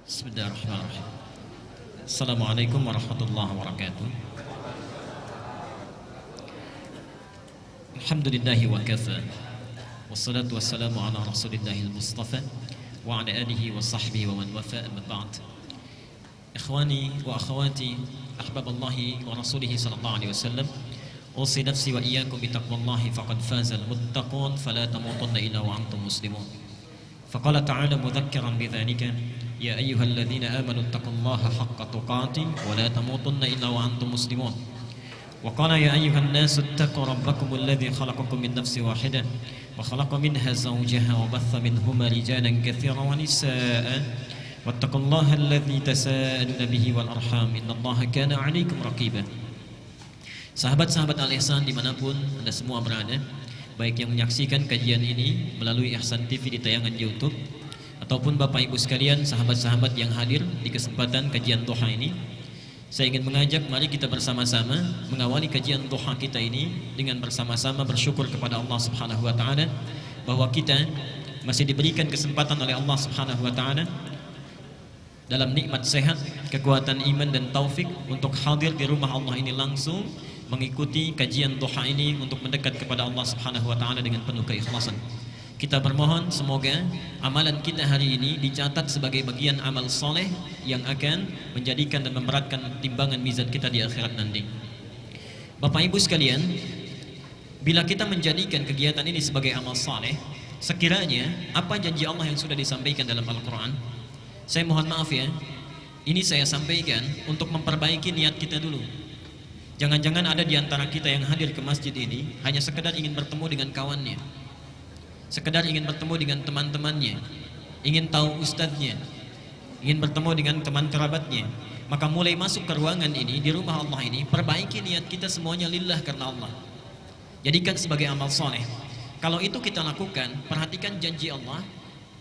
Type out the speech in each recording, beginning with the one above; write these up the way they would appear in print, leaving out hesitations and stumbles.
Bismillahirrahmanirrahim. Assalamualaikum warahmatullahi wabarakatuh. Alhamdulillahi wa kafa. Wassalatu wassalamu ala rasulillahil mustafa wa ala alihi wa sahbihi wa man wafa, amma ba'd. Ikhwani wa akhawati ahbaballahi wa rasulihi sallallahu alaihi wasallam, usi nafsi wa iyyakum bitaqwallahi faqad fazal muttaqun fala tamutunna illa wa antum muslimun. Faqala ta'ala mudhakkiran bidzalika ya ayyuhalladzina amanu taqullaha haqqa tuqatih wa la tamutunna illa wa antum muslimun. Wa qala ya ayyuhan nasu ittaqu rabbakum alladzi khalaqakum min nafsin wahidah wa khalaqa minha zawjaha wa batha minhuma rijalan katsiran wa nisaa'a wattaqullaha alladzi tasaaluna bihi wal arham innallaha kana 'alaikum raqiba. Sahabat-sahabat Al-Ihsan dimanapun Anda semua berada, baik yang menyaksikan kajian ini melalui Ihsan TV di tayangan YouTube, ataupun Bapak Ibu sekalian, sahabat-sahabat yang hadir di kesempatan kajian duha ini, saya ingin mengajak mari kita bersama-sama mengawali kajian duha kita ini dengan bersama-sama bersyukur kepada Allah Subhanahu wa taala bahwa kita masih diberikan kesempatan oleh Allah Subhanahu wa taala dalam nikmat sehat, kekuatan iman dan taufik untuk hadir di rumah Allah ini langsung mengikuti kajian duha ini untuk mendekat kepada Allah Subhanahu wa taala dengan penuh keikhlasan. Kita bermohon semoga amalan kita hari ini dicatat sebagai bagian amal soleh yang akan menjadikan dan memberatkan timbangan mizan kita di akhirat nanti. Bapak Ibu sekalian, bila kita menjadikan kegiatan ini sebagai amal soleh, sekiranya apa janji Allah yang sudah disampaikan dalam Al-Quran? Saya mohon maaf ya, ini saya sampaikan untuk memperbaiki niat kita dulu. Jangan-jangan ada di antara kita yang hadir ke masjid ini hanya sekedar ingin bertemu dengan kawannya, sekedar ingin bertemu dengan teman-temannya, ingin tahu ustadznya, ingin bertemu dengan teman kerabatnya. Maka mulai masuk ke ruangan ini, di rumah Allah ini, perbaiki niat kita semuanya lillah karena Allah. Jadikan sebagai amal soleh. Kalau itu kita lakukan, perhatikan janji Allah.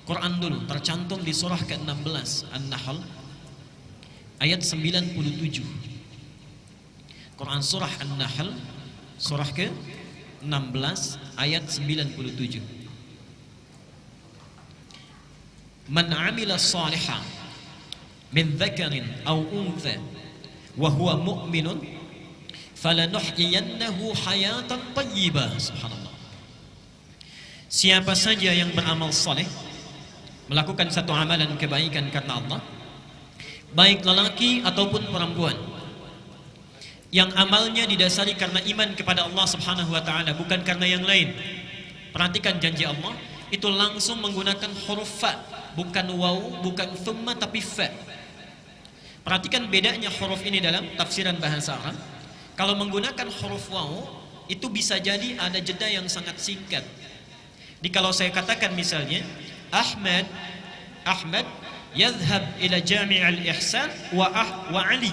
Quran dulu, tercantum di surah ke-16 An-Nahl ayat 97. Quran surah An-Nahl surah ke-16 ayat 97. Man 'amila shalihan min dzakarin aw untha wa huwa mu'minun falanuhyiyannahu hayatan thayyibah. Subhanallah. Siapa saja yang beramal saleh, melakukan satu amalan kebaikan karena Allah, baik lelaki ataupun perempuan, yang amalnya didasari karena iman kepada Allah Subhanahu wa taala, bukan karena yang lain. Perhatikan janji Allah, itu langsung menggunakan huruf fa, bukan waw, bukan thumma, tapi fa. Perhatikan bedanya huruf ini dalam tafsiran bahasa Arab. Kalau menggunakan huruf waw, itu bisa jadi ada jeda yang sangat singkat. Jadi kalau saya katakan misalnya Ahmad yadhhab ila Jami' al-Ihsan wa Ali.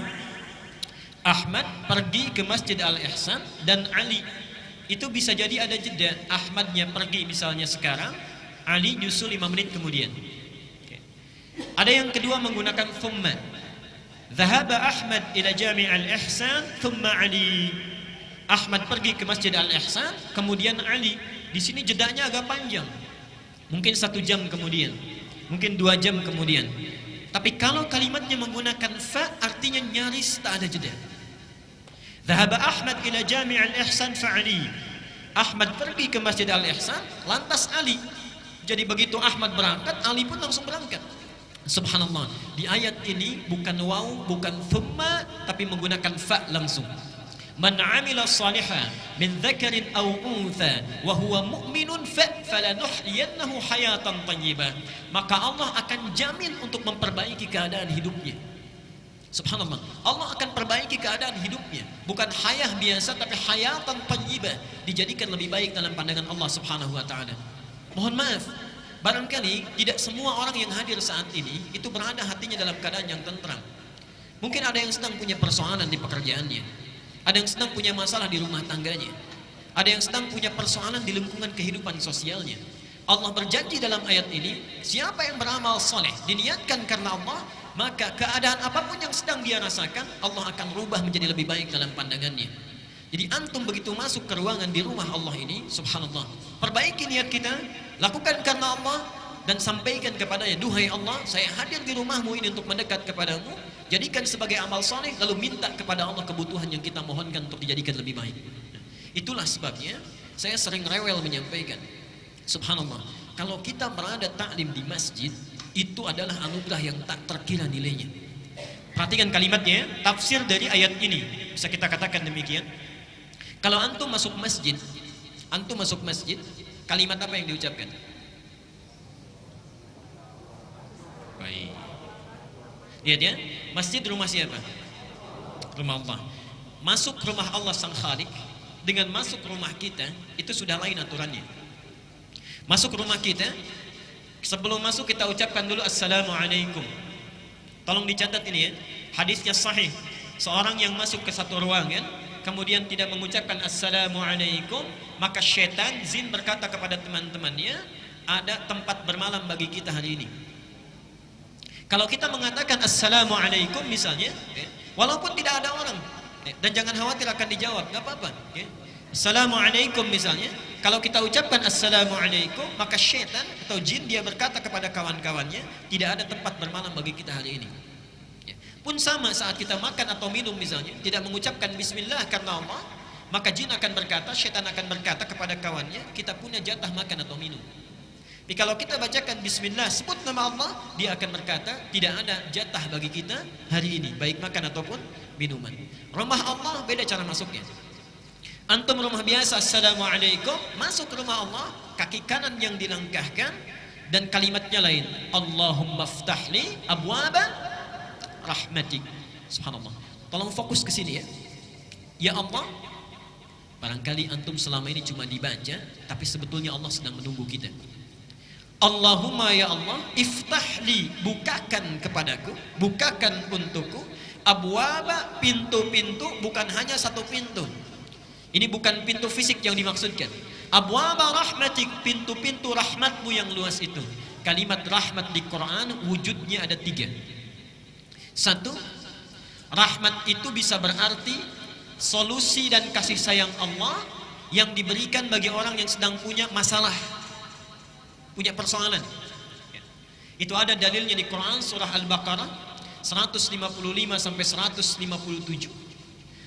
Ahmad pergi ke Masjid Al-Ihsan dan Ali. Itu bisa jadi ada jeda. Ahmadnya pergi misalnya sekarang, Ali nyusul 5 menit kemudian. Ada yang kedua menggunakan thumma. Dhahaba Ahmad ila Jami' al-Ihsan thumma Ali. Ahmad pergi ke Masjid Al-Ihsan, kemudian Ali. Di sini jedanya agak panjang. Mungkin 1 jam kemudian, mungkin 2 jam kemudian. Tapi kalau kalimatnya menggunakan fa, artinya nyaris tak ada jeda. Dhahaba Ahmad ila Jami' al-Ihsan fa Ali. Ahmad pergi ke Masjid Al-Ihsan, lantas Ali. Jadi begitu Ahmad berangkat, Ali pun langsung berangkat. Subhanallah. Di ayat ini bukan waw, bukan thumma, tapi menggunakan fa langsung. Man 'amila shalihan min dzakarin aw untha wa huwa mu'minun falanuhyiyannahu hayatan thayyibah. Maka Allah akan jamin untuk memperbaiki keadaan hidupnya. Subhanallah. Allah akan perbaiki keadaan hidupnya, bukan hayah biasa tapi hayatan thayyibah, dijadikan lebih baik dalam pandangan Allah Subhanahu wa taala. Mohon maaf, barangkali tidak semua orang yang hadir saat ini itu berada hatinya dalam keadaan yang tentram. Mungkin ada yang sedang punya persoalan di pekerjaannya, ada yang sedang punya masalah di rumah tangganya, ada yang sedang punya persoalan di lingkungan kehidupan sosialnya. Allah berjanji dalam ayat ini, siapa yang beramal soleh diniatkan karena Allah, maka keadaan apapun yang sedang dia rasakan, Allah akan rubah menjadi lebih baik dalam pandangannya. Jadi antum begitu masuk ke ruangan di rumah Allah ini, subhanallah, perbaiki niat kita, lakukan karena Allah, dan sampaikan kepadanya, duhai Allah, saya hadir di rumahmu ini untuk mendekat kepadamu, jadikan sebagai amal soleh, lalu minta kepada Allah kebutuhan yang kita mohonkan untuk dijadikan lebih baik. Itulah sebabnya saya sering rewel menyampaikan, subhanallah, kalau kita berada taklim di masjid, itu adalah anugerah yang tak terkira nilainya. Perhatikan kalimatnya, tafsir dari ayat ini bisa kita katakan demikian. Kalau antum masuk masjid, kalimat apa yang diucapkan? Baik. Lihat ya, masjid rumah siapa? Rumah Allah. Masuk rumah Allah Sang Khalik dengan masuk rumah kita itu sudah lain aturannya. Masuk rumah kita, sebelum masuk kita ucapkan dulu Assalamualaikum. Tolong dicatat ini ya, hadisnya sahih. Seorang yang masuk ke satu ruangan kemudian tidak mengucapkan Assalamualaikum, maka syaitan jin berkata kepada teman-temannya, ada tempat bermalam bagi kita hari ini. Kalau kita mengatakan Assalamualaikum misalnya, walaupun tidak ada orang, dan jangan khawatir akan dijawab, gak apa-apa. Assalamualaikum misalnya, kalau kita ucapkan Assalamualaikum, maka syaitan atau jin dia berkata kepada kawan-kawannya, tidak ada tempat bermalam bagi kita hari ini. Pun sama saat kita makan atau minum misalnya, tidak mengucapkan Bismillah karena Allah, maka jin akan berkata, syaitan akan berkata kepada kawannya, kita punya jatah makan atau minum. Tapi kalau kita bacakan Bismillah, sebut nama Allah, dia akan berkata, tidak ada jatah bagi kita hari ini, baik makan ataupun minuman. Rumah Allah beda cara masuknya. Antum rumah biasa, Assalamualaikum, masuk ke rumah Allah, kaki kanan yang dilangkahkan, dan kalimatnya lain, Allahumma ftahli abwaba rahmatik. Subhanallah. Tolong fokus ke sini ya. Ya Allah, barangkali antum selama ini cuma dibaca, tapi sebetulnya Allah sedang menunggu kita. Allahumma ya Allah, iftahli, bukakan kepadaku, bukakan untukku, abwaba, pintu-pintu, bukan hanya satu pintu. Ini bukan pintu fisik yang dimaksudkan. Abwaba rahmatik, pintu-pintu rahmatmu yang luas itu. Kalimat rahmat di Quran wujudnya ada 3. 1, rahmat itu bisa berarti solusi dan kasih sayang Allah yang diberikan bagi orang yang sedang punya masalah, punya persoalan. Itu ada dalilnya di Quran surah Al-Baqarah 155 sampai 157.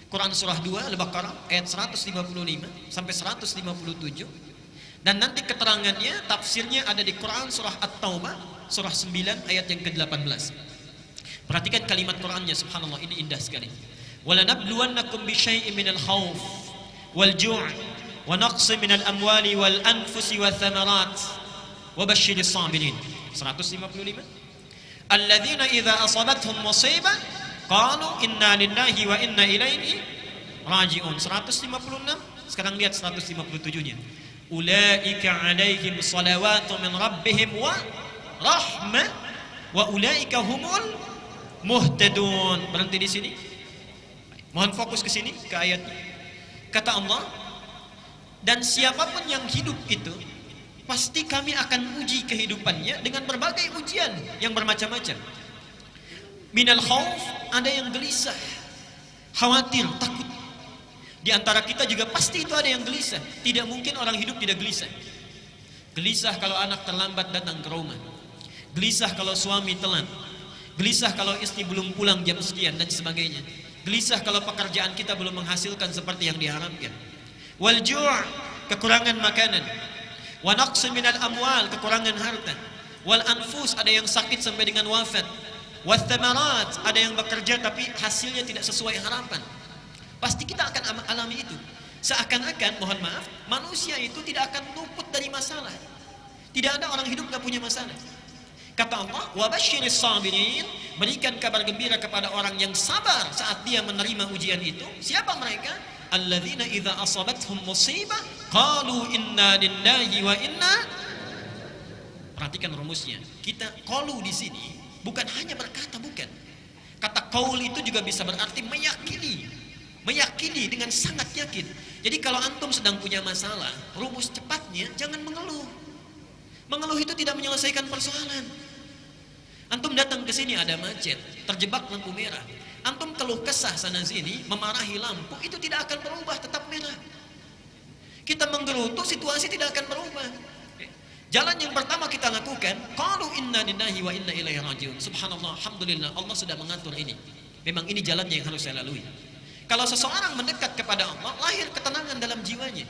Quran surah 2 Al-Baqarah ayat 155 sampai 157. Dan nanti keterangannya, tafsirnya ada di Quran surah At-Taubah surah 9 ayat yang ke-18. Perhatikan kalimat Qurannya, subhanallah, ini indah sekali. وَلَنَبْلُوَنَّكُمْ بِشَيْءٍ مِنَ الْخَوْفِ وَالْجُوعِ وَنَقْصٍ مِنَ الْأَمْوَالِ وَالْأَنْفُسِ وَالثَّمَرَاتِ وَبَشِّرِ الصَّابِرِينَ 155. الَّذِينَ إِذَا أَصَابَتْهُمْ مُصِيبَةٌ قَالُوا إِنَّا لِلَّهِ وَإِنَّا إِلَيْهِ رَاجِعُونَ 156. Sekarang lihat 157-nya. أُولَئِكَ عَلَيْهِمْ صَلَوَاتٌ مِنْ رَبِّهِمْ وَرَحْمَةٌ وَأُولَئِكَ هُمُ الْمُهْتَدُونَ. Berhenti di sini. Mohon fokus ke sini, ke ayatnya. Kata Allah, dan siapapun yang hidup itu, pasti kami akan uji kehidupannya dengan berbagai ujian yang bermacam-macam. Minal khauf, ada yang gelisah, khawatir, takut. Di antara kita juga pasti itu ada yang gelisah. Tidak mungkin orang hidup tidak gelisah. Gelisah kalau anak terlambat datang ke rumah, gelisah kalau suami telat, gelisah kalau istri belum pulang jam sekian dan sebagainya, gelisah kalau pekerjaan kita belum menghasilkan seperti yang diharapkan. Wal ju', kekurangan makanan. Wa naqsin minal amwal, kekurangan harta. Wal anfus, ada yang sakit sampai dengan wafat. Wath thamarat, ada yang bekerja tapi hasilnya tidak sesuai harapan. Pasti kita akan alami itu. Seakan-akan, mohon maaf, manusia itu tidak akan luput dari masalah. Tidak ada orang hidup gak punya masalah. Kata Allah, wa basyiris sabirin, berikan kabar gembira kepada orang yang sabar saat dia menerima ujian itu. Siapa mereka? Alladzina idza asabathum musibah qalu inna lillahi wa inna. Perhatikan rumusnya. Kita qalu di sini bukan hanya berkata, bukan. Kata qaul itu juga bisa berarti meyakini. Meyakini dengan sangat yakin. Jadi kalau antum sedang punya masalah, rumus cepatnya jangan mengeluh. Mengeluh itu tidak menyelesaikan persoalan. Antum datang ke sini ada macet, terjebak lampu merah. Antum keluh kesah sana sini, memarahi lampu, itu tidak akan berubah, tetap merah. Kita menggerutu, situasi tidak akan berubah. Jalan yang pertama kita lakukan, qalu inna lillahi wa inna ilaihi rajiun. Subhanallah, alhamdulillah, Allah sudah mengatur ini. Memang ini jalannya yang harus saya lalui. Kalau seseorang mendekat kepada Allah, lahir ketenangan dalam jiwanya.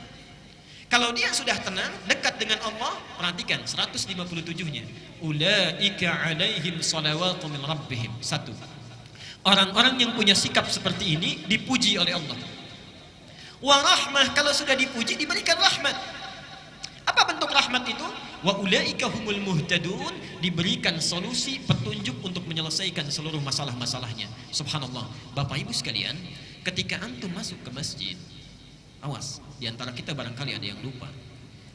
Kalau dia sudah tenang, dekat dengan Allah, perhatikan 157-nya. Ulaika alaihim salawatu min rabbihim. Satu. Orang-orang yang punya sikap seperti ini dipuji oleh Allah. Wa rahmah, kalau sudah dipuji diberikan rahmat. Apa bentuk rahmat itu? Wa ulaika humul muhtadun, diberikan solusi, petunjuk untuk menyelesaikan seluruh masalah-masalahnya. Subhanallah. Bapak Ibu sekalian, ketika antum masuk ke masjid, awas, di antara kita barangkali ada yang lupa.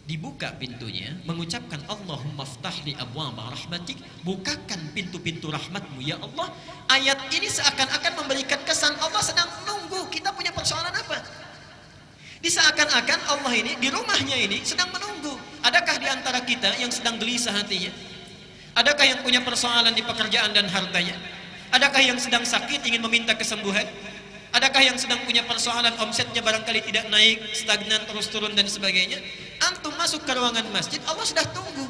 Dibuka pintunya, mengucapkan Allahumma ftahli abwaaba rahmatik, bukakan pintu-pintu rahmatmu ya Allah. Ayat ini seakan-akan memberikan kesan Allah sedang menunggu kita punya persoalan apa. Diseakan-akan Allah ini di rumahnya ini sedang menunggu. Adakah di antara kita yang sedang gelisah hatinya? Adakah yang punya persoalan di pekerjaan dan hartanya? Adakah yang sedang sakit ingin meminta kesembuhan? Adakah yang sedang punya persoalan omsetnya barangkali tidak naik, stagnan, terus turun dan sebagainya? Antum masuk ke ruangan masjid, Allah sudah tunggu.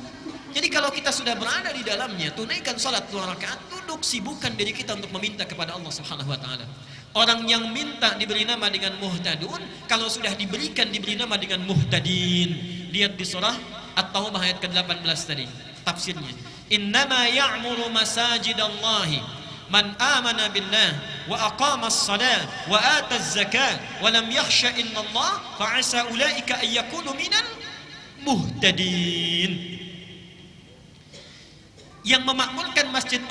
Jadi kalau kita sudah berada di dalamnya, tunaikan salat 2 rakaat, duduk sibukkan diri kita untuk meminta kepada Allah Subhanahu wa taala. Orang yang minta diberi nama dengan muhtadun, kalau sudah diberikan diberi nama dengan muhtadin. Lihat di surah At-Taubah ayat ke-18 tadi, tafsirnya. Innama ya'muru masajidallahi man amana billah wa aqamas salat wa ataz zakat wa lam yakhsha illallah fa asa ulaika ay yakunu minal muhtadin. Yang memakmurkan masjid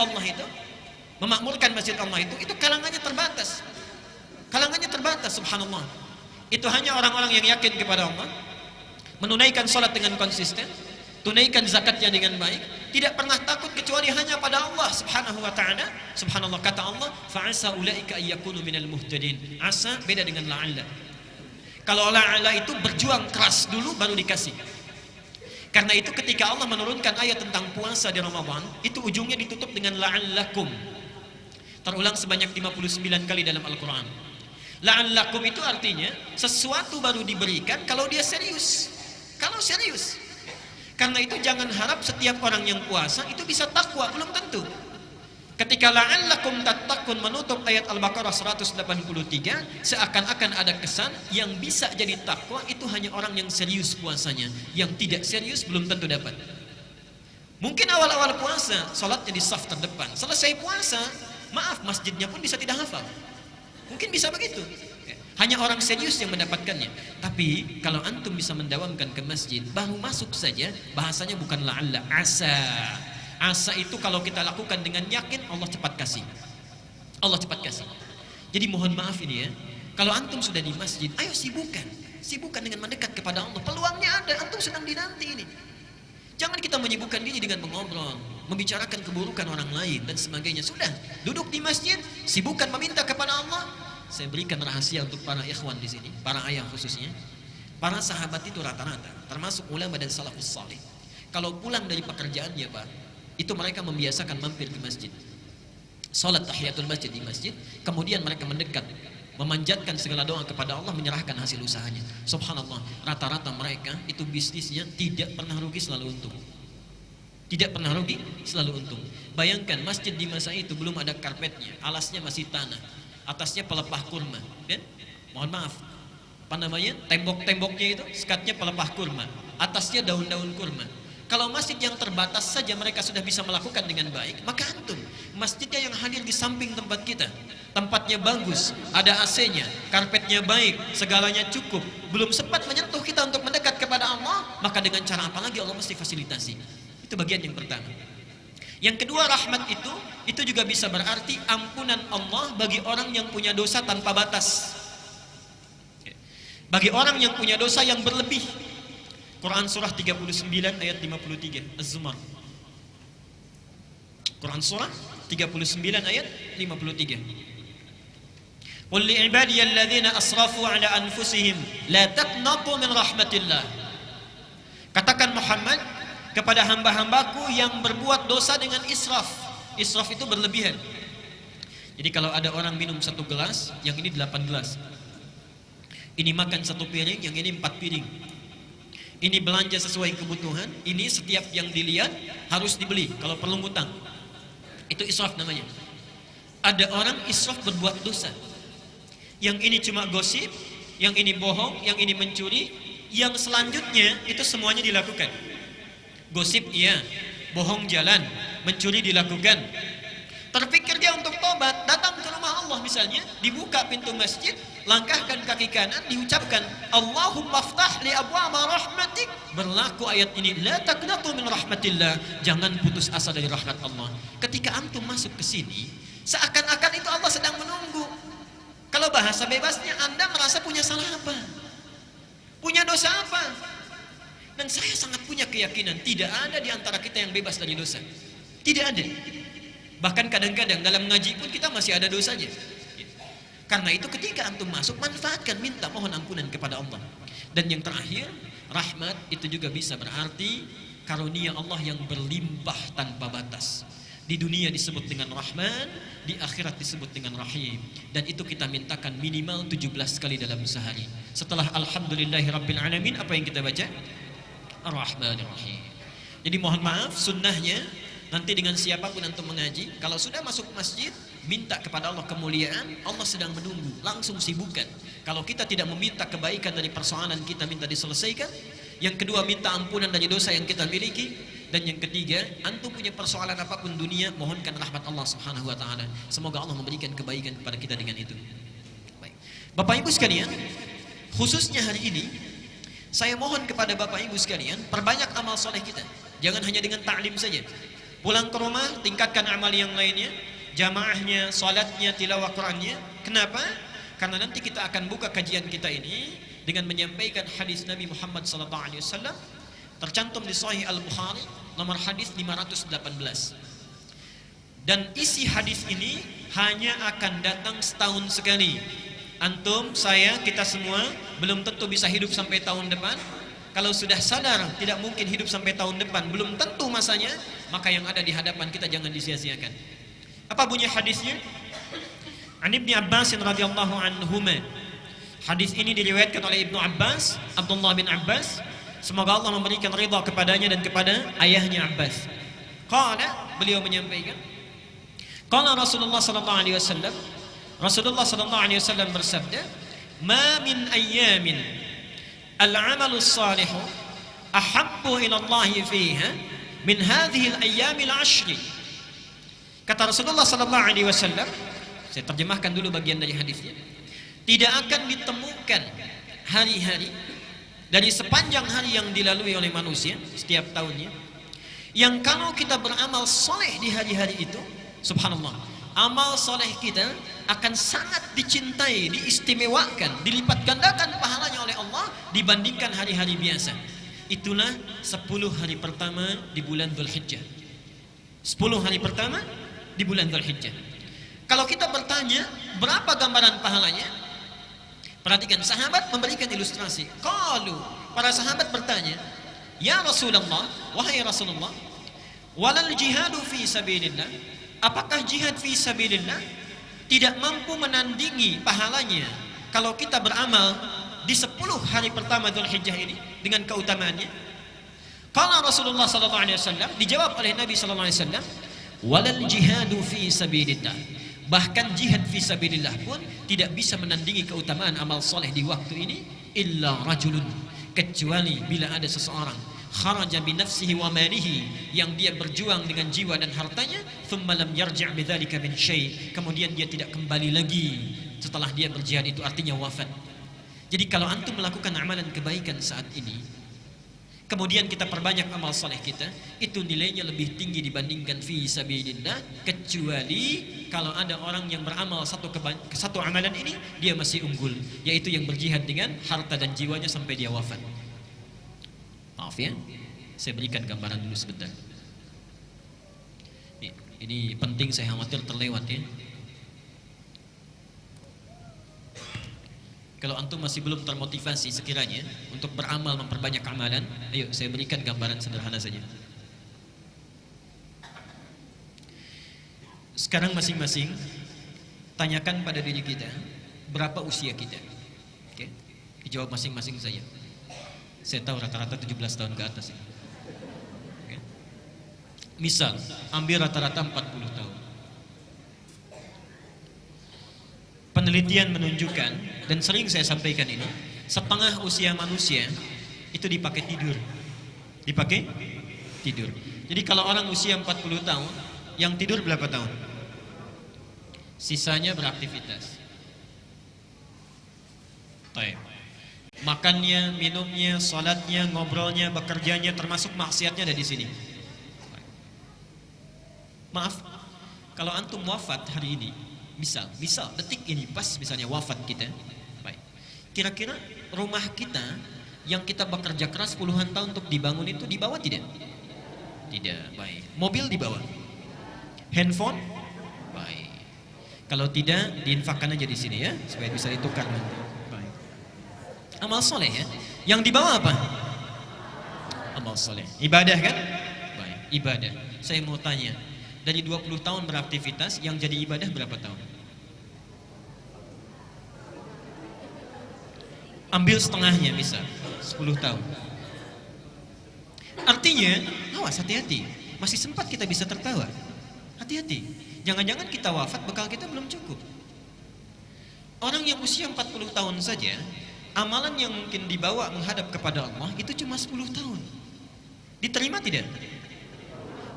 Allah itu kalangannya terbatas. Kalangannya terbatas, subhanallah. Itu hanya orang-orang yang yakin kepada Allah, menunaikan salat dengan konsisten, tunaikan zakatnya dengan baik, tidak pernah takut kecuali hanya pada Allah Subhanahu wa taala. Subhanallah, kata Allah, fa'asa ulaika ayyakunu minal muhtadin. Asa beda dengan la'alla. Kalau la'alla itu berjuang keras dulu baru dikasih. Karena itu ketika Allah menurunkan ayat tentang puasa di Ramadan, itu ujungnya ditutup dengan la'allakum. Terulang sebanyak 59 kali dalam Al-Qur'an. La'allakum itu artinya sesuatu baru diberikan kalau dia serius. Kalau serius. Karena itu jangan harap setiap orang yang puasa itu bisa takwa, belum tentu. Ketika la'allakum tattaqun menutup ayat Al-Baqarah 183, seakan-akan ada kesan yang bisa jadi takwa itu hanya orang yang serius puasanya. Yang tidak serius belum tentu dapat. Mungkin awal-awal puasa salatnya di saf terdepan, selesai puasa, maaf, masjidnya pun bisa tidak hafal. Mungkin bisa begitu. Hanya orang serius yang mendapatkannya. Tapi kalau antum bisa mendawamkan ke masjid, baru masuk saja, bahasanya bukan la'alla, asa. Asa itu kalau kita lakukan dengan yakin, Allah cepat kasih. Allah cepat kasih. Jadi mohon maaf ini ya, kalau antum sudah di masjid, ayo sibukkan. Sibukkan dengan mendekat kepada Allah. Peluangnya ada, antum sedang dinanti ini. Jangan kita menyibukkan diri dengan mengobrol, membicarakan keburukan orang lain dan sebagainya. Sudah, duduk di masjid, sibukkan meminta kepada Allah. Saya berikan rahasia untuk para ikhwan di sini, para ayah khususnya. Para sahabat itu rata-rata, termasuk ulama dan salafus salih. Kalau pulang dari pekerjaannya, Pak, itu mereka membiasakan mampir ke masjid. Salat tahiyatul masjid di masjid, kemudian mereka mendekat, memanjatkan segala doa kepada Allah, menyerahkan hasil usahanya. Subhanallah, rata-rata mereka itu bisnisnya tidak pernah rugi, selalu untung. Tidak pernah rugi, selalu untung. Bayangkan masjid di masa itu belum ada karpetnya, alasnya masih tanah, atasnya pelepah kurma, kan? Mohon maaf, apa namanya? Tembok-temboknya itu sekatnya pelepah kurma, atasnya daun-daun kurma. Kalau masjid yang terbatas saja mereka sudah bisa melakukan dengan baik, maka antum masjidnya yang hadir di samping tempat kita, tempatnya bagus, ada AC-nya, karpetnya baik, segalanya cukup, belum sempat menyentuh kita untuk mendekat kepada Allah, maka dengan cara apa lagi Allah mesti fasilitasi. Itu bagian yang pertama. Yang kedua, rahmat itu juga bisa berarti ampunan Allah bagi orang yang punya dosa tanpa batas. Bagi orang yang punya dosa yang berlebih. Quran surah 39 ayat 53, Az-Zumar. Quran surah 39 ayat 53. Qul li'ibadiyalladzina asrafu ala anfusihim la taqnatu min rahmatillah. Katakan Muhammad kepada hamba-hambaku yang berbuat dosa dengan israf. Israf itu berlebihan. Jadi kalau ada orang minum 1 gelas, yang ini 8 gelas. Ini makan 1 piring, yang ini 4 piring. Ini belanja sesuai kebutuhan, ini setiap yang dilihat harus dibeli kalau perlu ngutang. Itu israf namanya. Ada orang israf berbuat dosa. Yang ini cuma gosip, yang ini bohong, yang ini mencuri, yang selanjutnya itu semuanya dilakukan. Gosip iya, bohong jalan, mencuri dilakukan. Terpikir dia untuk tobat, datang ke rumah Allah misalnya, dibuka pintu masjid, langkahkan kaki kanan, diucapkan Allahumma ftah li abwaaba rahmatik. Berlaku ayat ini, la taqnatu min rahmatillah, jangan putus asa dari rahmat Allah. Ketika antum masuk ke sini, seakan-akan itu Allah sedang menunggu. Kalau bahasa bebasnya, Anda merasa punya salah apa? Punya dosa apa? Dan saya sangat punya keyakinan tidak ada di antara kita yang bebas dari dosa. Tidak ada. Bahkan kadang-kadang dalam ngaji pun kita masih ada dosanya. Karena itu ketika antum masuk, manfaatkan, minta mohon ampunan kepada Allah. Dan yang terakhir, rahmat itu juga bisa berarti karunia Allah yang berlimpah tanpa batas. Di dunia disebut dengan Rahman, di akhirat disebut dengan Rahim. Dan itu kita mintakan minimal 17 kali dalam sehari. Setelah Alhamdulillahirabbil alamin, apa yang kita baca? Ar-Rahmanir Rahim. Jadi mohon maaf, sunnahnya nanti dengan siapapun antum mengaji, kalau sudah masuk masjid, minta kepada Allah kemuliaan, Allah sedang menunggu, langsung sibukkan. Kalau kita tidak meminta kebaikan dari persoalan kita, minta diselesaikan. Yang kedua, minta ampunan dari dosa yang kita miliki. Dan yang ketiga, antum punya persoalan apapun dunia, mohonkan rahmat Allah Subhanahu wa taala. Semoga Allah memberikan kebaikan kepada kita dengan itu. Baik. Bapak Ibu sekalian, khususnya hari ini saya mohon kepada Bapak Ibu sekalian, perbanyak amal soleh kita. Jangan hanya dengan ta'lim saja. Pulang ke rumah, tingkatkan amal yang lainnya, jamaahnya, salatnya, tilawah Qur'annya. Kenapa? Karena nanti kita akan buka kajian kita ini dengan menyampaikan hadis Nabi Muhammad SAW tercantum di Sahih Al-Bukhari nomor hadis 518. Dan isi hadis ini hanya akan datang setahun sekali. Antum, saya, kita semua belum tentu bisa hidup sampai tahun depan. Kalau sudah sadar tidak mungkin hidup sampai tahun depan, belum tentu masanya, maka yang ada di hadapan kita jangan disia-siakan. Apa bunyi hadisnya? An Ibnu Abbas radhiyallahu anhuma. Hadis ini diriwayatkan oleh Ibnu Abbas, Abdullah bin Abbas. Semoga Allah memberikan ridha kepadanya dan kepada ayahnya Abbas. Qala, beliau menyampaikan, qala Rasulullah sallallahu alaihi wasallam, Rasulullah sallallahu alaihi wasallam bersabda, "Ma min ayyamin al-'amalu as-salihu ahabbu ila Allah fiha min hadhihi al-ayyam al-'ashr." Kata Rasulullah sallallahu alaihi wasallam, saya terjemahkan dulu bagian dari hadisnya. Tidak akan ditemukan hari-hari dari sepanjang hari yang dilalui oleh manusia setiap tahunnya yang kalau kita beramal soleh di hari-hari itu, subhanallah, amal soleh kita akan sangat dicintai, diistimewakan, dilipat gandakan pahalanya oleh Allah dibandingkan hari-hari biasa. Itulah 10 hari pertama di bulan Dzulhijjah. 10 hari pertama di bulan Dzulhijjah. Kalau kita bertanya berapa gambaran pahalanya, perhatikan, sahabat memberikan ilustrasi. Qalu, para sahabat bertanya, "Ya Rasulullah, wahai Rasulullah, walal jihadu fi sabilillah?" Apakah jihad fi sabilillah tidak mampu menandingi pahalanya kalau kita beramal di 10 hari pertama Dzulhijjah ini dengan keutamaannya? Qala Rasulullah sallallahu alaihi wasallam, dijawab oleh Nabi sallallahu alaihi wasallam, "Walal jihadu fi sabilillah." Bahkan jihad fi sabilillah pun tidak bisa menandingi keutamaan amal soleh di waktu ini, illa rajulun, kecuali bila ada seseorang kharaja bi nafsihi wa malihi, yang dia berjuang dengan jiwa dan hartanya, thumma lam yarji' bidzalika min syai', kemudian dia tidak kembali lagi setelah dia berjihad, itu artinya wafat. Jadi kalau antum melakukan amalan kebaikan saat ini, kemudian kita perbanyak amal soleh kita, itu nilainya lebih tinggi dibandingkan fi sabilillah, kecuali kalau ada orang yang beramal satu amalan ini dia masih unggul, yaitu yang berjihad dengan harta dan jiwanya sampai dia wafat. Maaf ya, saya berikan gambaran dulu sebentar. Ini penting, saya khawatir terlewat ya. Kalau antum masih belum termotivasi sekiranya untuk beramal, memperbanyak amalan, ayo saya berikan gambaran sederhana saja. Sekarang masing-masing tanyakan pada diri kita, berapa usia kita? Oke? Dijawab masing-masing saja. Saya tahu rata-rata 17 tahun ke atas. Oke. Misal, ambil rata-rata 40 tahun. Penelitian menunjukkan, dan sering saya sampaikan ini, setengah usia manusia itu dipakai tidur. Dipakai tidur. Jadi kalau orang usia 40 tahun, yang tidur berapa tahun? Sisanya beraktivitas. Baik. Makannya, minumnya, salatnya, ngobrolnya, bekerjanya, termasuk maksiatnya ada di sini. Maaf, kalau antum wafat hari ini, misal detik ini pas misalnya wafat kita, baik. Kira-kira rumah kita yang kita bekerja keras puluhan tahun untuk dibangun itu dibawa tidak? Tidak, baik. Mobil dibawa? Handphone? Baik. Kalau tidak, diinfakkan aja di sini ya, supaya bisa ditukar nanti. Baik. Amal soleh ya. Yang dibawa apa? Amal soleh. Ibadah kan? Baik, ibadah. Saya mau tanya, dari 20 tahun beraktivitas, yang jadi ibadah berapa tahun? Ambil setengahnya misal, 10 tahun. Artinya, awas, hati-hati. Masih sempat kita bisa tertawa. Hati-hati. Jangan-jangan kita wafat, bekal kita belum cukup. Orang yang usia 40 tahun saja, amalan yang mungkin dibawa menghadap kepada Allah itu cuma 10 tahun. Diterima tidak?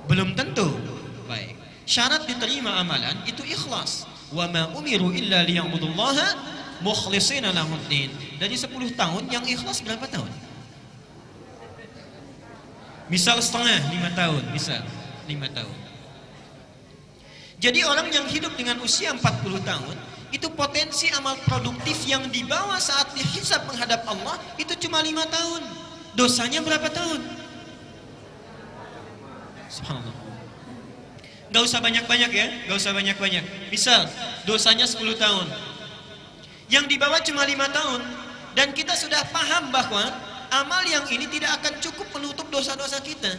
Belum tentu. Baik. Syarat diterima amalan itu ikhlas. Wa ma umiru illa liya'budullaha mukhlishina lahuddin. Dari 10 tahun yang ikhlas berapa tahun? Misal setengah, 5 tahun, misal 5 tahun. Jadi orang yang hidup dengan usia 40 tahun, itu potensi amal produktif yang dibawa saat dihisab menghadap Allah itu cuma 5 tahun. Dosanya berapa tahun? Subhanallah. Gak usah banyak-banyak ya, gak usah banyak-banyak. Misal, dosanya 10 tahun. Yang dibawa cuma 5 tahun. Dan kita sudah paham bahwa amal yang ini tidak akan cukup menutup dosa-dosa kita.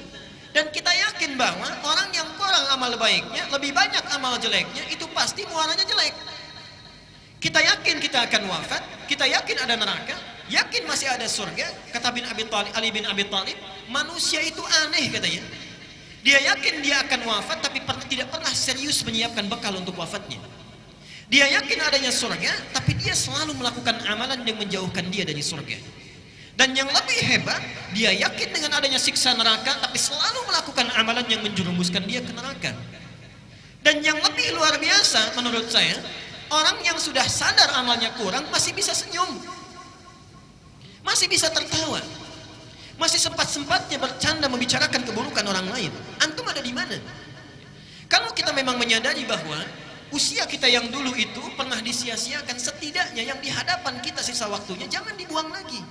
Dan kita yakin bahwa orang yang kurang amal baiknya, lebih banyak amal jeleknya, itu pasti muaranya jelek. Kita yakin kita akan wafat, kita yakin ada neraka, yakin masih ada surga. Kata Ali bin Abi Thalib, manusia itu aneh katanya. Dia yakin dia akan wafat, tapi tidak pernah serius menyiapkan bekal untuk wafatnya. Dia yakin adanya surga, tapi dia selalu melakukan amalan yang menjauhkan dia dari surga. Dan yang lebih hebat, dia yakin dengan adanya siksa neraka, tapi selalu melakukan amalan yang menjerumuskan dia ke neraka. Dan yang lebih luar biasa menurut saya, orang yang sudah sadar amalnya kurang masih bisa senyum, masih bisa tertawa, masih sempat-sempatnya bercanda membicarakan keburukan orang lain. Antum ada di mana? Kalau kita memang menyadari bahwa usia kita yang dulu itu pernah disia-siakan, setidaknya yang di hadapan kita sisa waktunya jangan dibuang lagi.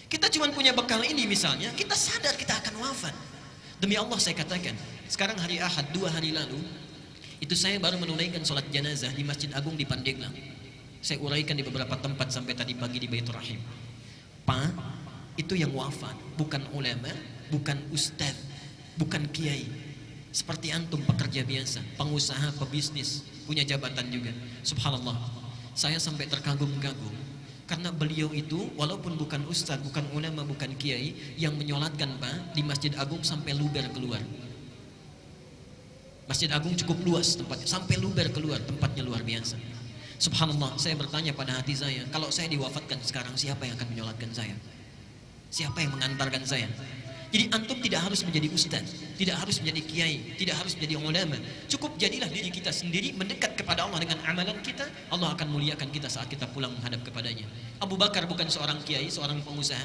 Kita cuma punya bekal ini misalnya, kita sadar kita akan wafat. Demi Allah saya katakan, sekarang hari Ahad 2 hari lalu, itu saya baru menunaikan sholat jenazah di Masjid Agung di Pandeglang. Saya uraikan di beberapa tempat sampai tadi pagi di Baitur Rahim. Pak, itu yang wafat bukan ulama, bukan ustadz, bukan kiai. Seperti antum pekerja biasa, pengusaha, pebisnis, punya jabatan juga. Subhanallah, saya sampai terkagum-kagum. Karena beliau itu walaupun bukan ustadz, bukan ulama, bukan kiai, yang menyolatkan Pak di Masjid Agung sampai luber keluar. Masjid Agung cukup luas tempatnya, sampai luber keluar, tempatnya luar biasa. Subhanallah, saya bertanya pada hati saya, kalau saya diwafatkan sekarang, siapa yang akan menyolatkan saya? Siapa yang mengantarkan saya? Jadi antum tidak harus menjadi ustaz, tidak harus menjadi kiai, tidak harus menjadi ulama. Cukup jadilah diri kita sendiri, mendekat kepada Allah dengan amalan kita. Allah akan muliakan kita saat kita pulang menghadap kepadanya. Abu Bakar bukan seorang kiai, seorang pengusaha.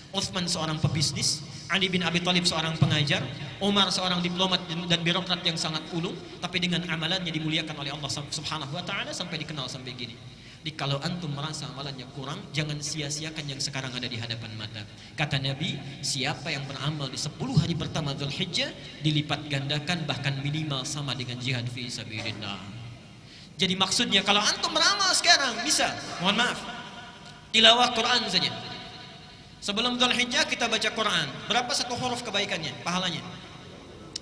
Utsman seorang pebisnis, Ali bin Abi Thalib seorang pengajar, Umar seorang diplomat dan birokrat yang sangat ulung, tapi dengan amalannya dimuliakan oleh Allah Subhanahu wa taala sampai dikenal sampai gini. Jadi kalau antum merasa amalannya kurang, jangan sia-siakan yang sekarang ada di hadapan mata. Kata Nabi, siapa yang beramal di 10 hari pertama Dzulhijjah dilipat gandakan bahkan minimal sama dengan jihad fi sabilillah. Jadi maksudnya kalau antum beramal sekarang bisa, mohon maaf, tilawah Quran saja. Sebelum Dzulhijjah kita baca Quran, berapa satu huruf kebaikannya, pahalanya?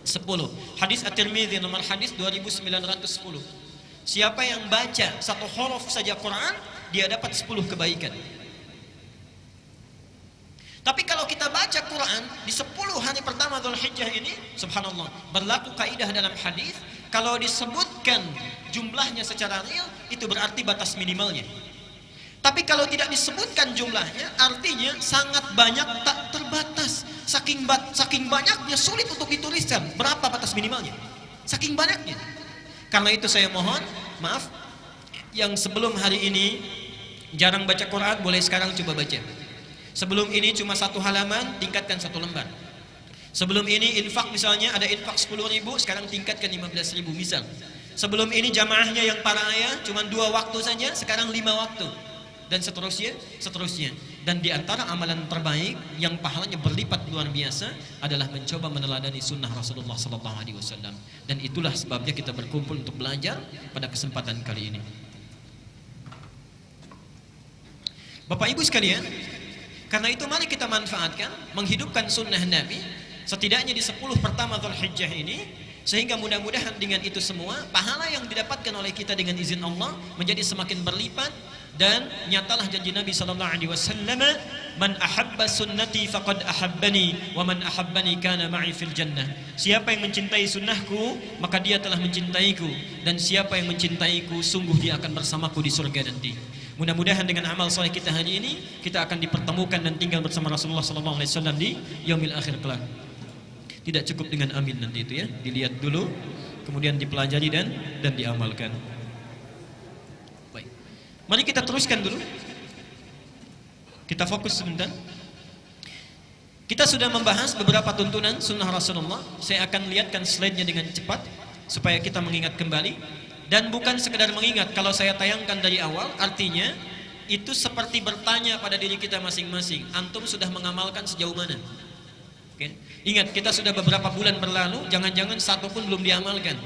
10. Hadis At-Tirmidzi nomor hadis 2910. Siapa yang baca satu huruf saja Quran, dia dapat 10 kebaikan. Tapi kalau kita baca Quran di 10 hari pertama Dzulhijjah ini, subhanallah, berlaku kaidah dalam hadis, kalau disebutkan jumlahnya secara real, itu berarti batas minimalnya. Tapi kalau tidak disebutkan jumlahnya, artinya sangat banyak tak terbatas. Saking banyaknya sulit untuk dituliskan berapa batas minimalnya. Saking banyaknya. Karena itu saya mohon, maaf, yang sebelum hari ini jarang baca Quran, boleh sekarang coba baca. Sebelum ini cuma 1 halaman, tingkatkan 1 lembar. Sebelum ini infak misalnya ada infak 10.000, sekarang tingkatkan 15.000 misal. Sebelum ini jamaahnya yang para ayah cuma 2 waktu saja, sekarang 5 waktu. Dan seterusnya. Dan di antara amalan terbaik yang pahalanya berlipat luar biasa adalah mencoba meneladani sunnah Rasulullah SAW. Dan itulah sebabnya kita berkumpul untuk belajar pada kesempatan kali ini. Bapak Ibu sekalian, karena itu mari kita manfaatkan, menghidupkan sunnah Nabi setidaknya di 10 pertama Dzulhijjah ini, sehingga mudah-mudahan dengan itu semua pahala yang didapatkan oleh kita dengan izin Allah menjadi semakin berlipat. Dan nyatalah janji Nabi SAW, man ahabba sunnati faqad ahabbani wa man ahabbani kana ma'i fil jannah. Siapa yang mencintai sunnahku, maka dia telah mencintaiku, dan siapa yang mencintaiku, sungguh dia akan bersamaku di surga nanti. Mudah-mudahan dengan amal soleh kita hari ini, kita akan dipertemukan dan tinggal bersama Rasulullah SAW di yaumil akhir kelak. Tidak cukup dengan amin nanti itu ya, dilihat dulu, kemudian dipelajari dan diamalkan. Baik, mari kita teruskan dulu. Kita fokus sebentar. Kita sudah membahas beberapa tuntunan sunnah Rasulullah. Saya akan lihatkan slide-nya dengan cepat supaya kita mengingat kembali. Dan bukan sekedar mengingat, kalau saya tayangkan dari awal, artinya itu seperti bertanya pada diri kita masing-masing, antum sudah mengamalkan sejauh mana? Oke. Ingat, kita sudah beberapa bulan berlalu, jangan-jangan satu pun belum diamalkan.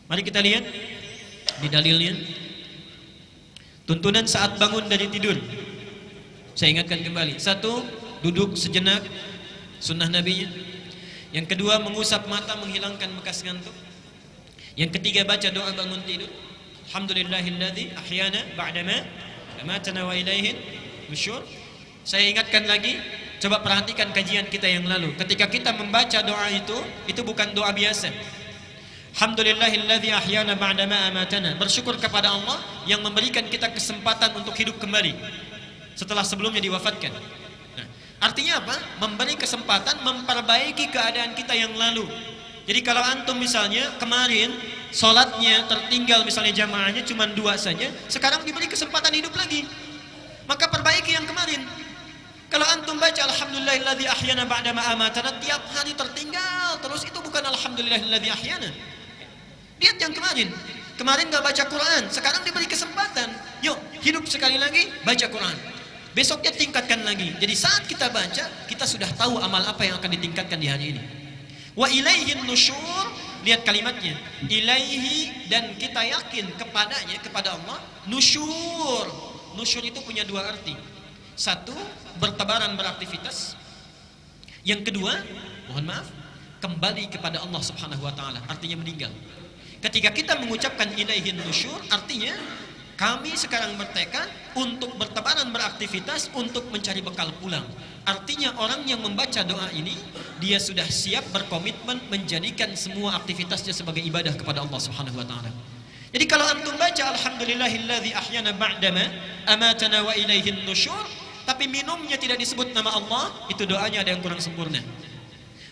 Mari kita lihat di dalilnya. Tuntunan saat bangun dari tidur. Saya ingatkan kembali. 1, duduk sejenak, sunnah Nabi-nya. Yang kedua, mengusap mata menghilangkan bekas ngantuk. Yang ketiga, baca doa bangun tidur. Alhamdulillahilladzi ahyana ba'dama amatana wa ilaihin nusyur. Saya ingatkan lagi, coba perhatikan kajian kita yang lalu. Ketika kita membaca doa itu bukan doa biasa. Alhamdulillahilladzi ahyana ba'dama amatana. Bersyukur kepada Allah yang memberikan kita kesempatan untuk hidup kembali setelah sebelumnya diwafatkan. Nah, artinya apa? Memberi kesempatan memperbaiki keadaan kita yang lalu. Jadi kalau antum misalnya kemarin sholatnya tertinggal, misalnya jamaahnya cuma 2 saja, sekarang diberi kesempatan hidup lagi, maka perbaiki yang kemarin. Kalau antum baca alhamdulillahilladzi ahyana ba'dama amatana tiap hari tertinggal terus, itu bukan alhamdulillahilladzi ahyana. Lihat yang kemarin gak baca Quran, sekarang diberi kesempatan, yuk hidup sekali lagi, baca Quran. Besoknya tingkatkan lagi. Jadi saat kita baca, kita sudah tahu amal apa yang akan ditingkatkan di hari ini. Wa ilaihin nusyur, lihat kalimatnya, ilaihi, dan kita yakin kepadanya, kepada Allah. Nusyur itu punya 2 arti. 1, bertebaran beraktivitas. Yang kedua, mohon maaf, kembali kepada Allah Subhanahu wa taala, artinya meninggal. Ketika kita mengucapkan ilaihin nusyur, artinya kami sekarang bertekad untuk bertebaran beraktivitas untuk mencari bekal pulang. Artinya orang yang membaca doa ini, dia sudah siap berkomitmen menjadikan semua aktivitasnya sebagai ibadah kepada Allah Subhanahu wa taala. Jadi kalau antum baca alhamdulillahilladzi ahyana ba'dama amatana wa ilaihin nusyur, tapi minumnya tidak disebut nama Allah, itu doanya ada yang kurang sempurna.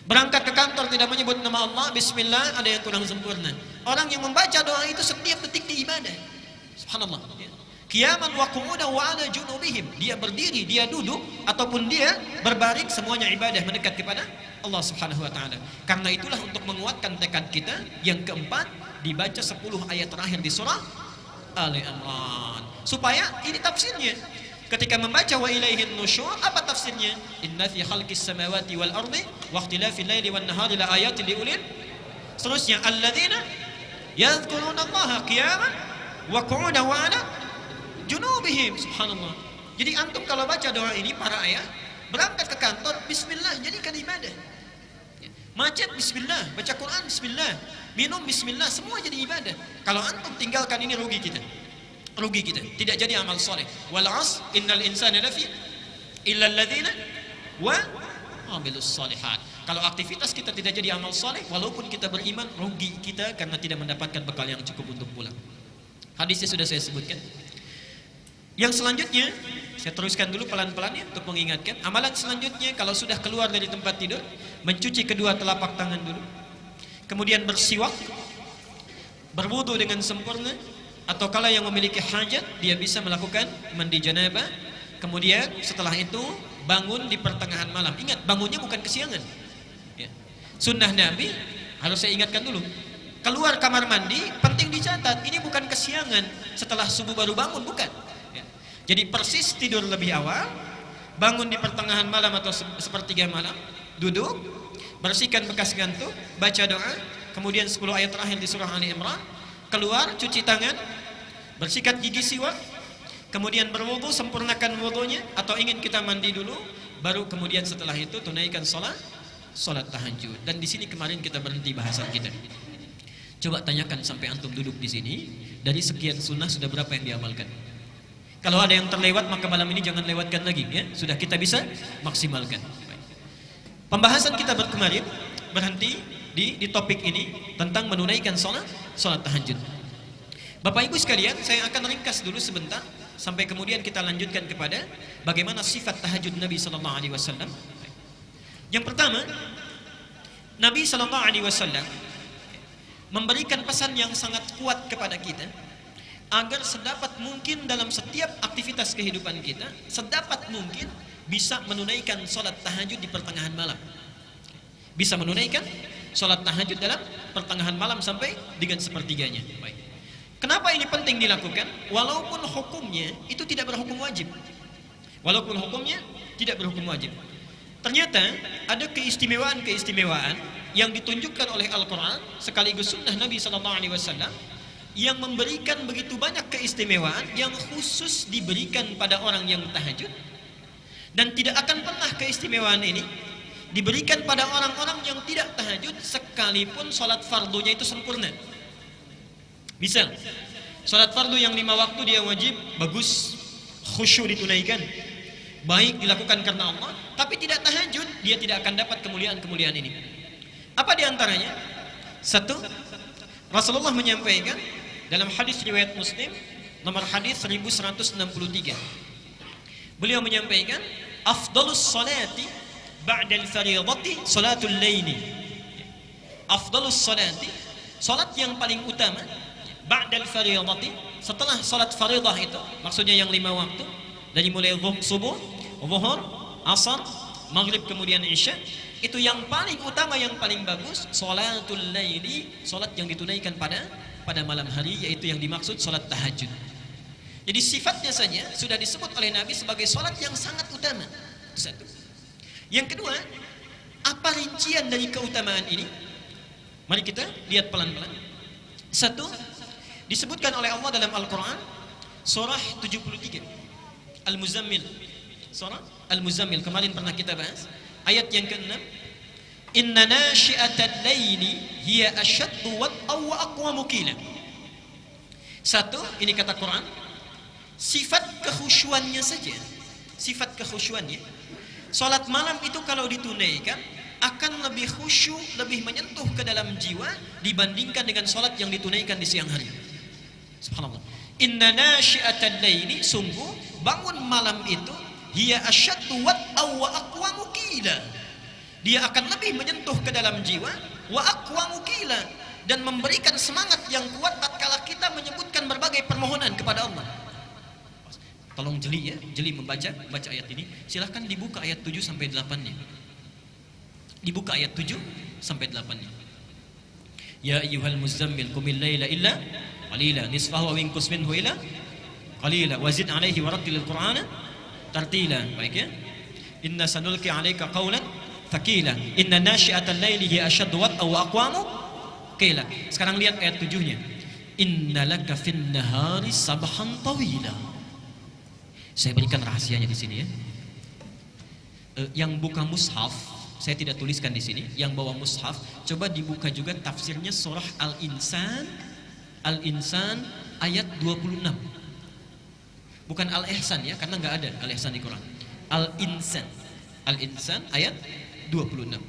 Berangkat ke kantor tidak menyebut nama Allah, bismillah, ada yang kurang sempurna. Orang yang membaca doa itu setiap detik di ibadah. Subhanallah. Qiyaman wa qu'udan wa 'ala junubihim. Dia berdiri, dia duduk, ataupun dia berbaring, semuanya ibadah mendekat kepada Allah Subhanahu wa taala. Karena itulah untuk menguatkan tekad kita, yang keempat, dibaca 10 ayat terakhir di surah Ali Imran. Supaya ini tafsirnya. Ketika membaca wa ilaihin nusyur, apa tafsirnya? Inna fi khalqis samawati wal ardi wa ikhtilafil laili wan nahari la ayatin liulil. Seterusnya, alladzina yadhkuruna Allaha qiyaman wa qu'udan wa 'ala junubihim. Subhanallah. Jadi antum kalau baca doa ini, para ayah, berangkat ke kantor, bismillah, jadikan ibadah. Macet, bismillah. Baca Quran, bismillah. Minum, bismillah. Semua jadi ibadah. Kalau antum tinggalkan ini, rugi kita. Tidak jadi amal soleh. Wal 'asr innal insana lafi Illal ladzina wa amilus shalihat. Kalau aktivitas kita tidak jadi amal soleh, walaupun kita beriman, rugi kita karena tidak mendapatkan bekal yang cukup untuk pulang. Hadisnya sudah saya sebutkan. Yang selanjutnya, saya teruskan dulu pelan-pelan ya untuk mengingatkan. Amalan selanjutnya, kalau sudah keluar dari tempat tidur, mencuci kedua telapak tangan dulu, kemudian bersiwak, berwudu dengan sempurna, atau kalau yang memiliki hajat, dia bisa melakukan mandi janabah. Kemudian setelah itu bangun di pertengahan malam. Ingat, bangunnya bukan kesiangan ya. Sunnah Nabi, harus saya ingatkan dulu, keluar kamar mandi penting dicatat, ini bukan kesiangan setelah subuh baru bangun, bukan ya. Jadi persis tidur lebih awal, bangun di pertengahan malam atau sepertiga malam, duduk, bersihkan bekas ngantuk, baca doa, kemudian 10 ayat terakhir di surah Ali Imran, keluar, cuci tangan, bersihkan gigi siwak, kemudian berwudu, sempurnakan wudunya, atau ingin kita mandi dulu, baru kemudian setelah itu tunaikan salat tahajud. Dan di sini kemarin kita berhenti bahasan kita. Coba tanyakan sampai antum duduk di sini, dari sekian sunnah sudah berapa yang diamalkan? Kalau ada yang terlewat, maka malam ini jangan lewatkan lagi ya. Sudah kita bisa maksimalkan. Pembahasan kita kemarin berhenti di topik ini tentang menunaikan salat tahajud. Bapak Ibu sekalian, saya akan ringkas dulu sebentar sampai kemudian kita lanjutkan kepada bagaimana sifat tahajud Nabi sallallahu alaihi wasallam. Yang pertama, Nabi sallallahu alaihi wasallam memberikan pesan yang sangat kuat kepada kita agar sedapat mungkin dalam setiap aktivitas kehidupan kita, sedapat mungkin bisa menunaikan salat tahajud di pertengahan malam. Bisa menunaikan salat tahajud dalam pertengahan malam sampai dengan sepertiganya. Baik. Kenapa ini penting dilakukan? Walaupun hukumnya itu tidak berhukum wajib. Walaupun hukumnya tidak berhukum wajib. Ternyata ada keistimewaan-keistimewaan yang ditunjukkan oleh Al-Quran sekaligus sunnah Nabi SAW yang memberikan begitu banyak keistimewaan yang khusus diberikan pada orang yang tahajud, dan tidak akan pernah keistimewaan ini diberikan pada orang-orang yang tidak tahajud sekalipun sholat fardunya itu sempurna. Misal, sholat fardu yang 5 waktu dia wajib, bagus, khusyuk ditunaikan, baik dilakukan karena Allah, tapi tidak tahajud, dia tidak akan dapat kemuliaan-kemuliaan ini. Apa diantaranya? Satu, Rasulullah menyampaikan dalam hadis riwayat Muslim nomor hadis 1163. Beliau menyampaikan, afdalus salati ba'dal fariidati salatul laili. Afdalus salati, salat yang paling utama ba'dal fariidati, setelah salat fariidah itu, maksudnya yang 5 waktu, dari mulai subuh, zuhur, asar, maghrib kemudian isya, itu yang paling utama, yang paling bagus salatul laili, salat yang ditunaikan pada malam hari, yaitu yang dimaksud salat tahajud. Jadi sifatnya saja sudah disebut oleh Nabi sebagai salat yang sangat utama. Satu. Yang kedua, apa rincian dari keutamaan ini? Mari kita lihat pelan-pelan. Satu, disebutkan oleh Allah dalam Al-Quran surah 73 Al-Muzammil. Surah Al-Muzammil, kemarin pernah kita bahas ayat yang ke-6, inna nasyi'atal laili hiya asyaddu wat'aw wa aqwamu qila. Satu, ini kata Quran, sifat kekhusyuannya saja, sifat kekhusyuannya, salat malam itu kalau ditunaikan akan lebih khusyuk, lebih menyentuh ke dalam jiwa dibandingkan dengan salat yang ditunaikan di siang hari. Subhanallah. Inna nasyi'atal laili, sungguh bangun malam itu, hiya asyaddu wat'aw wa aqwamu qila, dia akan lebih menyentuh ke dalam jiwa, wa aqwamu qila, dan memberikan semangat yang kuat tatkala kita menyebutkan berbagai permohonan kepada Allah. Tolong jeli ya, jeli membaca ayat ini. Silahkan dibuka ayat 7 sampai 8-nya. Dibuka ayat 7 sampai 8-nya. Ya ayyuhal muzammil qumil laila illa qalila nisfahu wa inqus minhu ila qalila wazid alaihi warattilil qur'ana tartila. Baik ya. Inna sanulqi 'alaika qawlan thaqila inna nasyi'atal laili hiya ashaddu wat'aw wa aqwamu qila. Sekarang lihat ayat 7-nya. Innalaka fin nahari sabhan tawila. Saya berikan rahasianya di sini ya. Yang buka mushaf, saya tidak tuliskan di sini. Yang bawa mushaf, coba dibuka juga tafsirnya surah Al-Insan, Al-Insan ayat 26. Bukan Al-Ihsan ya, karena nggak ada Al-Ihsan di Quran. Al-Insan. Al-Insan ayat 26.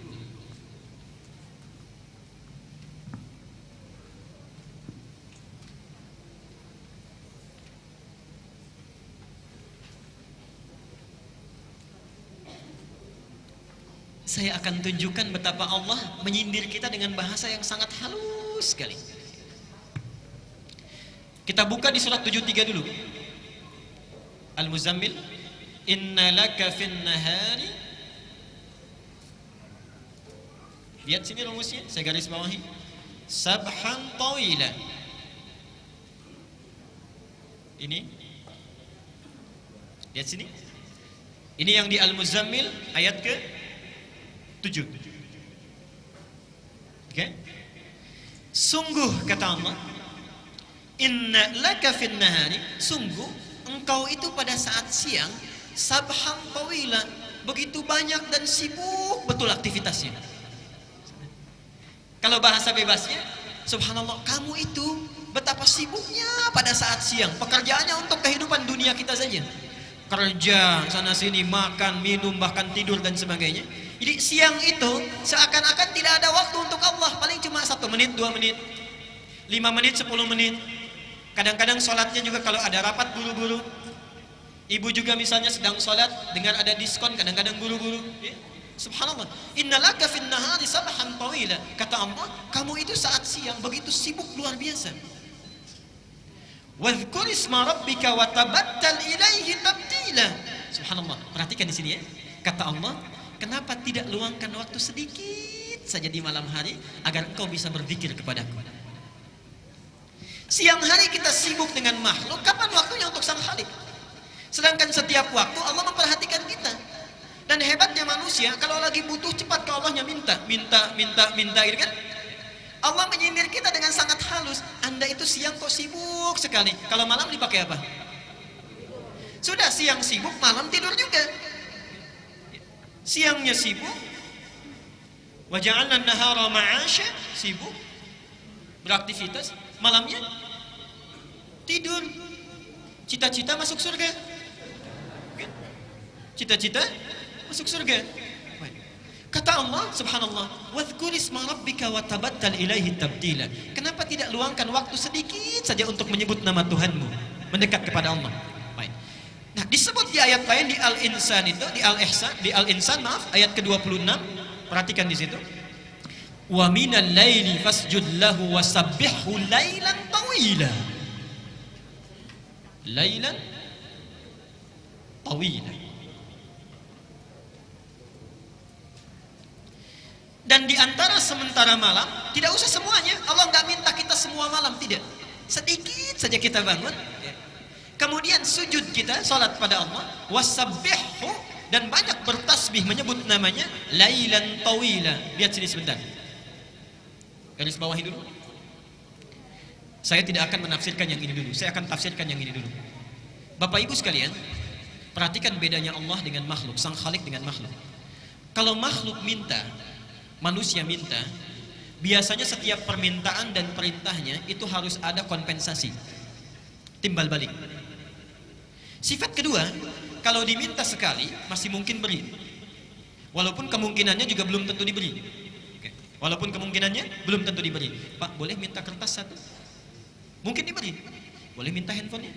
Saya akan tunjukkan betapa Allah menyindir kita dengan bahasa yang sangat halus sekali. Kita buka di surat 73 dulu. Al-Muzammil, inna laka fin nahari. Lihat sini rumusnya, saya garis bawahi. Sabhan tawila. Ini. Lihat sini. Ini yang di Al-Muzammil ayat ke 7. Oke? Sungguh kata Allah, inna laka fin nahari, sungguh engkau itu pada saat siang sabhan tawila, begitu banyak dan sibuk betul aktivitasnya. Kalau bahasa bebasnya, subhanallah, kamu itu betapa sibuknya pada saat siang. Pekerjaannya untuk kehidupan dunia kita saja. Kerja sana sini, makan, minum, bahkan tidur dan sebagainya. Jadi siang itu seakan-akan tidak ada waktu untuk Allah. Paling cuma 1 menit, 2 menit, 5 menit, 10 menit. Kadang-kadang sholatnya juga kalau ada rapat buru-buru. Ibu juga misalnya sedang sholat, dengar ada diskon, kadang-kadang buru-buru. Ya. Subhanallah. Innalaka fin nahari sabhan tawila. Kata Allah, kamu itu saat siang begitu sibuk luar biasa. Wadhkur isma rabbika wa tabattal ilaihi tabtila. Subhanallah. Perhatikan di sini ya. Kata Allah, kenapa tidak luangkan waktu sedikit saja di malam hari agar engkau bisa berzikir kepadaku. Siang hari kita sibuk dengan makhluk, kapan waktunya untuk sang Khalik? Sedangkan setiap waktu Allah memperhatikan kita. Dan hebatnya manusia, kalau lagi butuh cepat ke Allahnya minta gitu kan? Allah menyindir kita dengan sangat halus. Anda itu siang kok sibuk sekali. Kalau malam dipakai apa? Sudah siang sibuk, malam tidur juga. Siangnya sibuk, wa ja'alna an-nahara ma'asha, sibuk beraktivitas, malamnya tidur. Cita-cita masuk surga. Cita-cita masuk surga. Kata Allah, subhanallah, wadhkur isma rabbika wa tabattal ilaihi tabtila. Kenapa tidak luangkan waktu sedikit saja untuk menyebut nama Tuhanmu, mendekat kepada Allah? Baik. Nah, disebut di ayat lain di Al-Insan itu, di Al-Ihsan, di Al-Insan maaf, ayat ke-26. Perhatikan di situ. Wa minal laili fasjud lahu wasabbihhu lailan tawila. Lailan tawila. Dan di antara sementara malam, tidak usah semuanya. Allah nggak minta kita semua malam, tidak. Sedikit saja kita bangun. Kemudian sujud kita, salat pada Allah, wasabbihhu, dan banyak bertasbih menyebut namanya lailan tawila. Lihat sini sebentar. Garis bawahi dulu. Saya tidak akan menafsirkan yang ini dulu. Saya akan tafsirkan yang ini dulu. Bapak Ibu sekalian, perhatikan bedanya Allah dengan makhluk, sang Khalik dengan makhluk. Kalau makhluk minta, manusia minta, biasanya setiap permintaan dan perintahnya itu harus ada kompensasi, timbal balik. Sifat kedua, kalau diminta sekali masih mungkin beri, walaupun kemungkinannya juga belum tentu diberi. Walaupun kemungkinannya belum tentu diberi. Pak, boleh minta kertas 1? Mungkin diberi. Boleh minta handphonenya?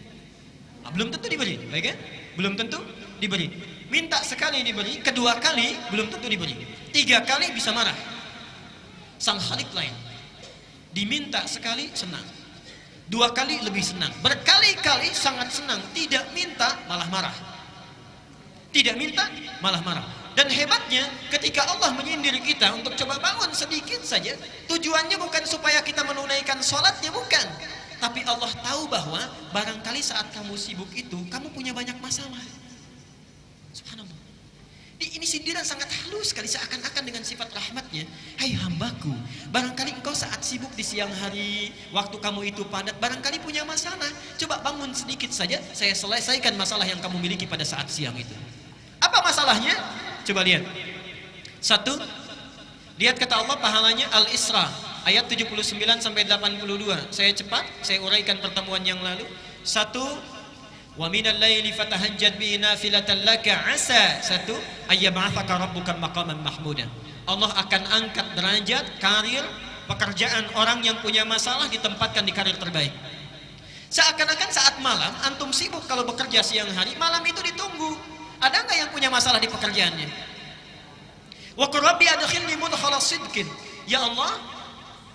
Belum tentu diberi, baik kan? Belum tentu diberi. Minta sekali diberi, kedua kali belum tentu diberi, 3 kali bisa marah. Sang Khalik lain, diminta sekali senang, 2 kali lebih senang, berkali-kali sangat senang, tidak minta malah marah, tidak minta malah marah. Dan hebatnya ketika Allah menyindir kita untuk coba bangun sedikit saja, tujuannya bukan supaya kita menunaikan sholatnya, bukan, tapi Allah tahu bahwa barangkali saat kamu sibuk itu kamu punya banyak masalah. Subhanallah. Ini sindiran sangat halus sekali, seakan-akan dengan sifat rahmatnya. Hai hambaku, barangkali engkau saat sibuk di siang hari, waktu kamu itu padat, barangkali punya masalah. Coba bangun sedikit saja, saya selesaikan masalah yang kamu miliki pada saat siang itu. Apa masalahnya? Coba lihat. 1, lihat kata Allah pahalanya Al-Isra ayat 79 sampai 82. Saya cepat, saya uraikan pertemuan yang lalu. 1, Wa minal laili fatahajjad bihi nafilatan laka asa satu ayyab'atsaka rabbuka maqaman mahmuda. Allah akan angkat derajat, karir, pekerjaan orang yang punya masalah ditempatkan di karir terbaik. Seakan-akan saat malam antum sibuk kalau bekerja siang hari, malam itu ditunggu. Ada nggak yang punya masalah di pekerjaannya? Wa qur rabbi adkhilni mudkhala sidqin. Ya Allah,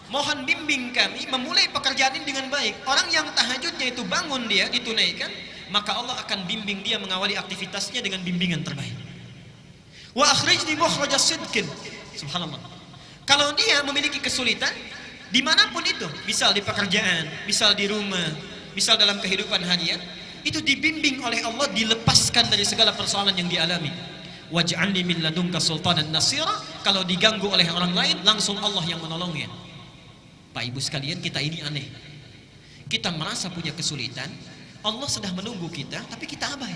mohon bimbing kami memulai pekerjaan ini dengan baik. Orang yang tahajudnya itu bangun dia ditunaikan, maka Allah akan bimbing dia mengawali aktivitasnya dengan bimbingan terbaik. Wa akhrijni mukhraja sidqin. Subhanallah. Kalau dia memiliki kesulitan dimanapun itu, misal di pekerjaan, misal di rumah, misal dalam kehidupan harian, itu dibimbing oleh Allah, dilepaskan dari segala persoalan yang dialami. Waj'alni min ladunka sultanan nasira. Kalau diganggu oleh orang lain, langsung Allah yang menolongnya. Pak Ibu sekalian, kita ini aneh. Kita merasa punya kesulitan, Allah sedang menunggu kita, tapi kita abai.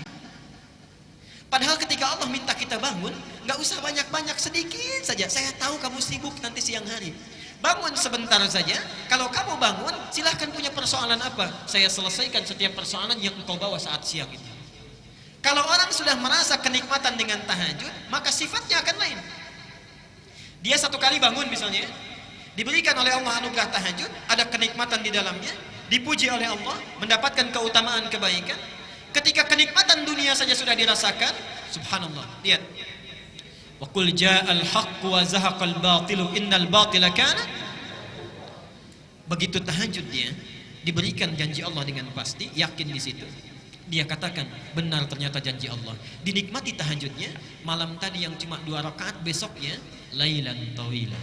Padahal ketika Allah minta kita bangun, nggak usah banyak-banyak, sedikit saja. Saya tahu kamu sibuk nanti siang hari. Bangun sebentar saja. Kalau kamu bangun, silahkan punya persoalan apa, saya selesaikan setiap persoalan yang engkau bawa saat siang itu. Kalau orang sudah merasa kenikmatan dengan tahajud, maka sifatnya akan lain. Dia satu kali bangun misalnya, diberikan oleh Allah anugerah tahajud, ada kenikmatan di dalamnya, dipuji oleh Allah, mendapatkan keutamaan kebaikan. Ketika kenikmatan dunia saja sudah dirasakan, subhanallah, lihat. Wa qul ja'al haqqu wa zahaqal batilu innal batila kana. Begitu tahajud dia diberikan janji Allah dengan pasti, yakin di situ. Dia katakan, benar ternyata janji Allah. Dinikmati tahajudnya, malam tadi yang cuma 2 rakaat, besoknya lailan tawila.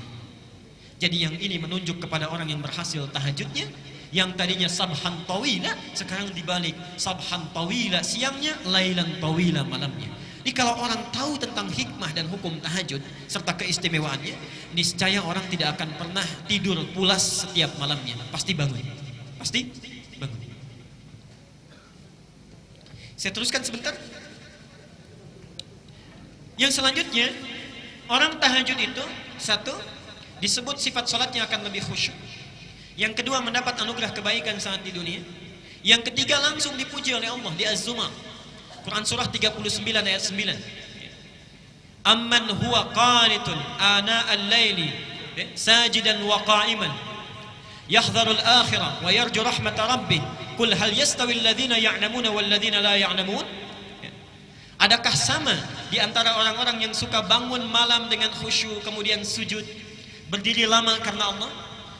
Jadi yang ini menunjuk kepada orang yang berhasil tahajudnya, yang tadinya sabhan tawila, sekarang dibalik, sabhan tawila siangnya, lailan tawila malamnya. Jadi kalau orang tahu tentang hikmah dan hukum tahajud serta keistimewaannya, niscaya orang tidak akan pernah tidur pulas setiap malamnya. Pasti bangun. Pasti bangun. Saya teruskan sebentar. Yang selanjutnya, orang tahajud itu, satu, disebut sifat sholatnya akan lebih khusyuk. Yang kedua, mendapat anugerah kebaikan saat di dunia. Yang ketiga, langsung dipuji oleh Allah di Az-Zumar, Quran surah 39 ayat 9. Amman huwa qanitun ana al-laili sajidan wa qa'iman yahdharul akhirah wa yarju rahmata rabbih. Qul hal yastawi alladhina ya'lamuna wal ladzina la ya'lamun? Adakah sama di antara orang-orang yang suka bangun malam dengan khusyuk kemudian sujud, berdiri lama karena Allah,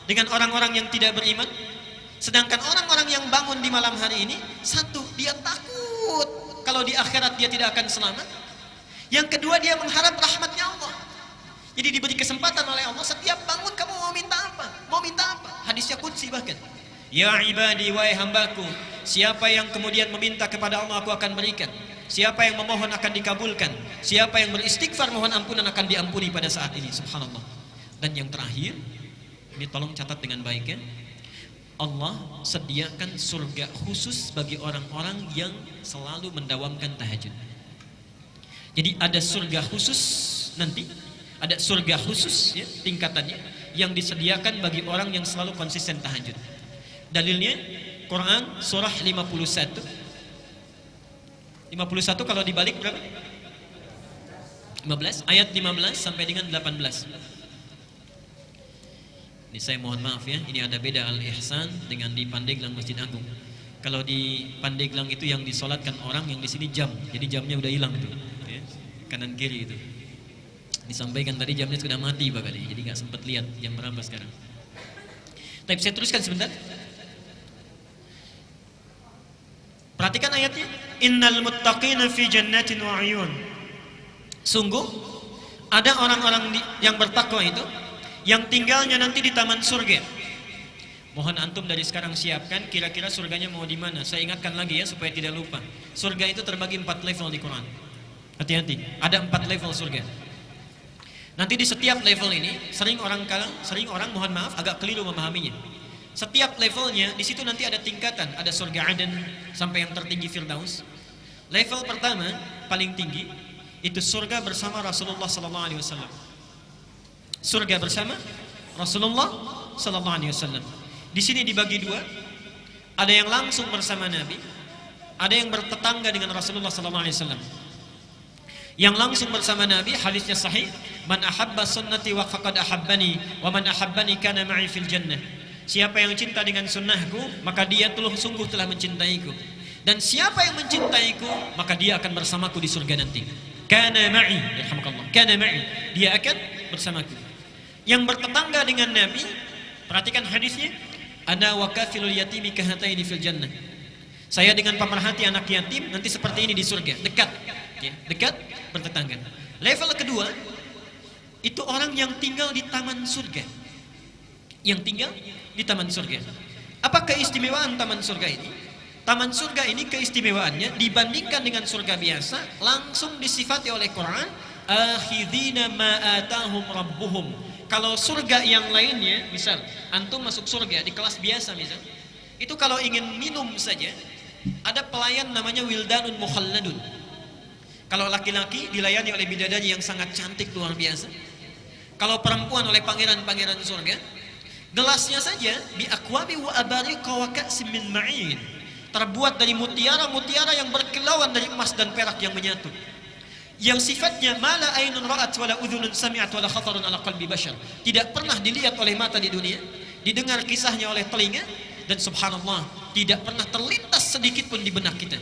dengan orang-orang yang tidak beriman? Sedangkan orang-orang yang bangun di malam hari ini, satu, dia takut kalau di akhirat dia tidak akan selamat. Yang kedua, dia mengharap rahmatnya Allah. Jadi diberi kesempatan oleh Allah, setiap bangun kamu mau minta apa? Mau minta apa? Hadisnya qudsi bahkan. Ya ibadi, wahai hambaku, siapa yang kemudian meminta kepada Allah, aku akan berikan. Siapa yang memohon akan dikabulkan. Siapa yang beristighfar mohon ampunan akan diampuni pada saat ini. Subhanallah. Dan yang terakhir, ini tolong catat dengan baik ya. Allah sediakan surga khusus bagi orang-orang yang selalu mendawamkan tahajud. Jadi ada surga khusus nanti, ada surga khusus ya, tingkatannya yang disediakan bagi orang yang selalu konsisten tahajud. Dalilnya Quran surah 51. 51 kalau dibalik berapa? 15, ayat 15 sampai dengan 18. Ini saya mohon maaf ya, ini ada beda Al-Ihsan dengan di Pandeglang Masjid Agung. Kalau di Pandeglang itu yang disolatkan orang, yang di sini jam. Jadi jamnya udah hilang itu, ya. Kanan kiri itu. Disampaikan tadi jamnya sudah mati Pak kali, jadi nggak sempat lihat jam berapa sekarang. Tapi saya teruskan sebentar. Perhatikan ayatnya. Innal muttaqina fi jannatin wa 'uyun. Sungguh ada orang-orang yang bertakwa itu yang tinggalnya nanti di taman surga. Mohon antum dari sekarang siapkan kira-kira surganya mau di mana. Saya ingatkan lagi ya supaya tidak lupa. Surga itu terbagi 4 level di Quran. Hati-hati, ada 4 level surga. Nanti di setiap level ini sering orang mohon maaf agak keliru memahaminya. Setiap levelnya di situ nanti ada tingkatan, ada surga Aden sampai yang tertinggi Firdaus. Level pertama paling tinggi itu surga bersama Rasulullah sallallahu alaihi wasallam. Surga bersama Rasulullah sallallahu alaihi wasallam. Di sini dibagi dua. Ada yang langsung bersama Nabi, ada yang bertetangga dengan Rasulullah SAW, yang langsung bersama Nabi. Hadisnya sahih, man ahabba sunnati wa faqad ahabbani wa man ahabbani kana ma'i fil jannah. Siapa yang cinta dengan sunnahku, maka dia sungguh telah mencintaiku, dan siapa yang mencintaiku, maka dia akan bersamaku di surga nanti. Kana ma'i, yarhamukallah, kana ma'i, dia akan bersamaku. Yang bertetangga dengan Nabi, perhatikan hadisnya, ana wa kafilul yatimi kahataini fil jannah. Saya dengan pemerhati anak yatim nanti seperti ini di surga, dekat, ya, dekat, bertetangga. Level kedua itu orang yang tinggal di taman surga, yang tinggal di taman surga. Apa keistimewaan taman surga ini? Taman surga ini keistimewaannya dibandingkan dengan surga biasa, langsung disifati oleh Quran, akhidina ma atahum rabbuhum. Kalau surga yang lainnya, misal antum masuk surga di kelas biasa misal, itu kalau ingin minum saja ada pelayan namanya wildanun mukhalladun. Kalau laki-laki dilayani oleh bidadari yang sangat cantik luar biasa. Kalau perempuan oleh pangeran-pangeran surga. Gelasnya saja bi akwabi wa abariqa wa ka'sim min ma'in, terbuat dari mutiara-mutiara yang berkilauan dari emas dan perak yang menyatu, yang sifatnya mala ainun ra'at wala udhunun sami'at wala khatarun ala qalbi bashar, tidak pernah dilihat oleh mata di dunia, didengar kisahnya oleh telinga, dan subhanallah tidak pernah terlintas sedikit pun di benak kita.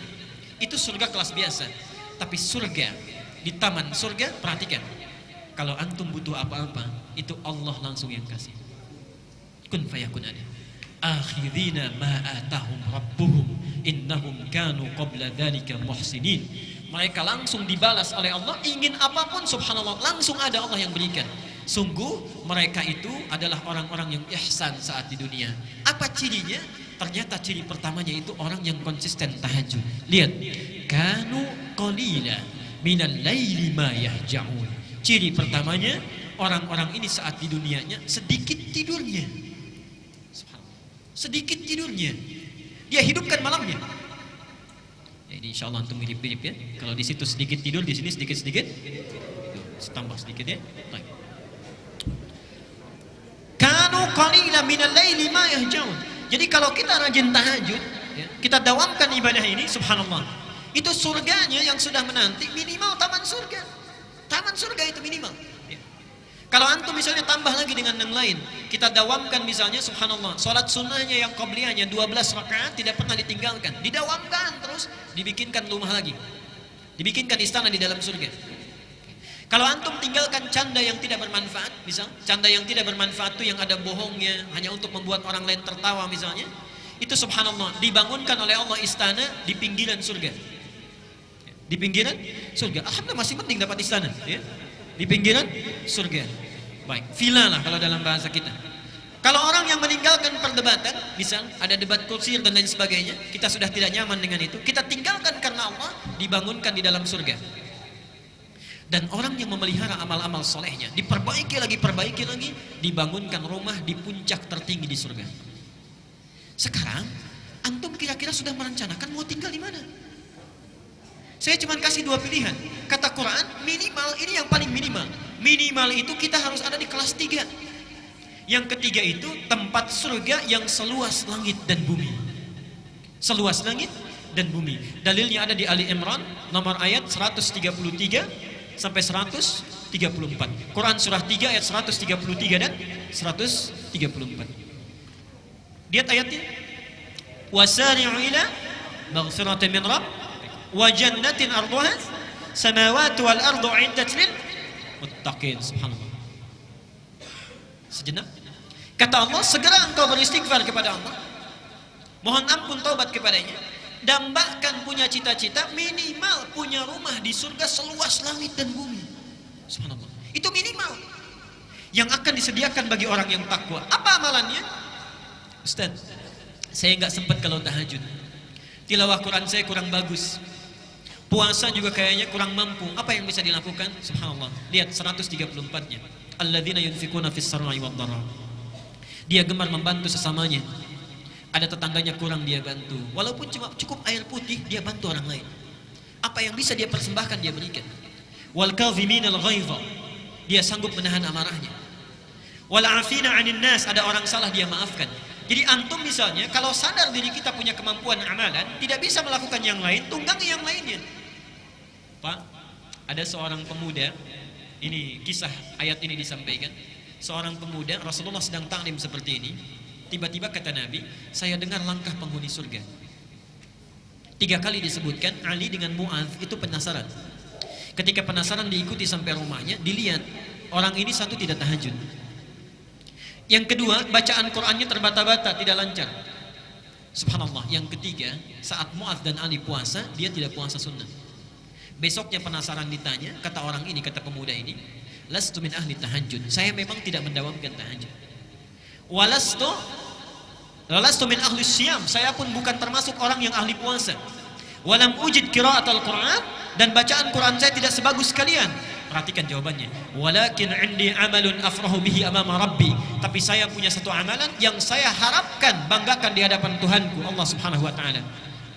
Itu surga kelas biasa. Tapi surga, di taman surga, perhatikan, kalau antum butuh apa-apa, itu Allah langsung yang kasih. Kun fayakun ada. Akhirina ma atahum rabbuhum innahum kanu qabla dzalika muhsinin. Mereka langsung dibalas oleh Allah, ingin apapun subhanallah langsung ada Allah yang berikan. Sungguh mereka itu adalah orang-orang yang ihsan saat di dunia. Apa cirinya? Ternyata ciri pertamanya itu orang yang konsisten tahajud. Lihat, kanu qalila minal laili ma yahja'un. Ciri pertamanya, orang-orang ini saat di dunianya sedikit tidurnya. Sedikit tidurnya. Dia hidupkan malamnya. Jadi insya Allah antum mirip-mirip ya. Kalau di situ sedikit tidur, di sini sedikit-sedikit. Tambah sedikit ya. Baik. Kanu qalila minal laili ma yahja'un. Jadi kalau kita rajin tahajud, ya, kita dawamkan ibadah ini, subhanallah, itu surganya yang sudah menanti minimal taman surga. Taman surga itu minimal. Ya. Kalau antum misalnya tambah lagi dengan yang lain, kita dawamkan misalnya, subhanallah, sholat sunnahnya yang qabliyahnya 12 rakaat tidak pernah ditinggalkan, didawamkan terus, dibikinkan rumah lagi, dibikinkan istana di dalam surga. Kalau antum tinggalkan canda yang tidak bermanfaat, misal canda yang tidak bermanfaat itu yang ada bohongnya, hanya untuk membuat orang lain tertawa misalnya, itu subhanallah dibangunkan oleh Allah istana di pinggiran surga. Di pinggiran surga. Alhamdulillah masih penting dapat istana, ya. Di pinggiran surga. Baik, villa lah kalau dalam bahasa kita. Kalau orang yang meninggalkan perdebatan, misal ada debat kusir dan lain sebagainya, kita sudah tidak nyaman dengan itu, kita tinggalkan karena Allah, dibangunkan di dalam surga. Dan orang yang memelihara amal-amal solehnya, diperbaiki lagi, dibangunkan rumah di puncak tertinggi di surga. Sekarang, antum kira-kira sudah merencanakan mau tinggal di mana? Saya cuma kasih dua pilihan. Kata Quran, minimal, ini yang paling minimal. Minimal itu kita harus ada di kelas 3. Yang ketiga itu tempat surga yang seluas langit dan bumi. Seluas langit dan bumi. Dalilnya ada di Ali Imran, nomor ayat 133 sampai 134. Quran surah 3 ayat 133 dan 134. Lihat ayatnya. Wasari'u ila maghfiratin min rabb wa jannatin arduha samawati wal ardu 'iddat lil muttaqin. Subhanallah. Sejenak. Kata Allah, segera engkau beristighfar kepada Allah. Mohon ampun taubat kepadanya. Dambakan punya cita-cita minimal punya rumah di surga seluas langit dan bumi. Subhanallah. Itu minimal yang akan disediakan bagi orang yang takwa. Apa amalannya? Ustaz, saya nggak sempat kalau tahajud. Tilawah Quran saya kurang bagus. Puasa juga kayaknya kurang mampu. Apa yang bisa dilakukan? Subhanallah. Lihat 134-nya. Alladzina yunfikuna fis sarai wad dharra. Dia gemar membantu sesamanya. Ada tetangganya kurang dia bantu. Walaupun cuma cukup air putih, dia bantu orang lain. Apa yang bisa dia persembahkan dia berikan. Wal kadhiminal ghaidha. Dia sanggup menahan amarahnya. Wal afina 'anil nas, ada orang salah dia maafkan. Jadi antum misalnya kalau sadar diri kita punya kemampuan amalan, tidak bisa melakukan yang lain, tunggangi yang lainnya. Pak, ada seorang pemuda, ini kisah ayat ini disampaikan. Seorang pemuda, Rasulullah sedang taklim seperti ini. Tiba-tiba kata Nabi, saya dengar langkah penghuni surga. 3 kali disebutkan, Ali dengan Mu'adz itu penasaran. Ketika penasaran diikuti sampai rumahnya, dilihat orang ini satu tidak tahajud. Yang kedua, bacaan Qur'annya terbata-bata, tidak lancar. Subhanallah. Yang ketiga, saat Mu'adz dan Ali puasa, dia tidak puasa sunnah. Besoknya penasaran ditanya, kata orang ini, kata pemuda ini, lastu min ahli tahajud. Saya memang tidak mendawamkan tahajud. Walastu min ahli syam. Saya pun bukan termasuk orang yang ahli puasa. Walam ujid qira'at al-Qur'an, dan bacaan Quran saya tidak sebagus kalian. Perhatikan jawabannya. Walakin indi amalun afrahu bihi amama rabbi. Tapi saya punya satu amalan yang saya harapkan banggakan di hadapan Tuhanku Allah Subhanahu wa taala.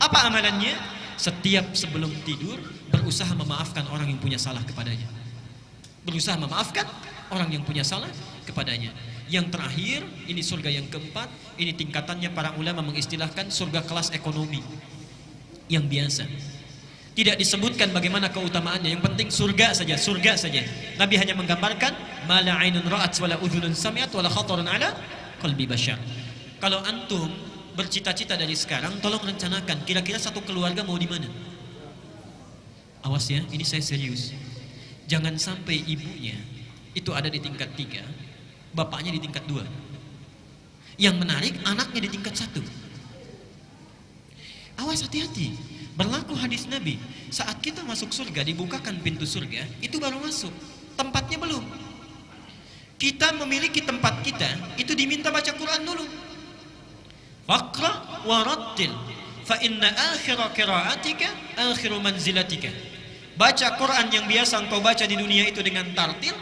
Apa amalannya? Setiap sebelum tidur berusaha memaafkan orang yang punya salah kepadanya. Berusaha memaafkan orang yang punya salah kepadanya. Yang terakhir, ini surga yang keempat, ini tingkatannya para ulama mengistilahkan surga kelas ekonomi yang biasa. Tidak disebutkan bagaimana keutamaannya, yang penting surga saja, surga saja. Nabi hanya menggambarkan mala ainun ra'at wala udhunun sami'at wala khatarun ala qalbi bashar. Kalau antum bercita-cita dari sekarang, tolong rencanakan kira-kira satu keluarga mau di mana. Awas ya, ini saya serius. Jangan sampai ibunya itu ada di tingkat 3, bapaknya di tingkat 2. Yang menarik, anaknya di tingkat 1. Awas, hati-hati. Berlaku hadis Nabi, saat kita masuk surga, dibukakan pintu surga, itu baru masuk, tempatnya belum. Kita memiliki tempat kita, itu diminta baca Quran dulu. Faqra warattil, fa inna akhira qiraatika akhiru manzilatika. Baca Quran yang biasa engkau baca di dunia itu dengan tartil.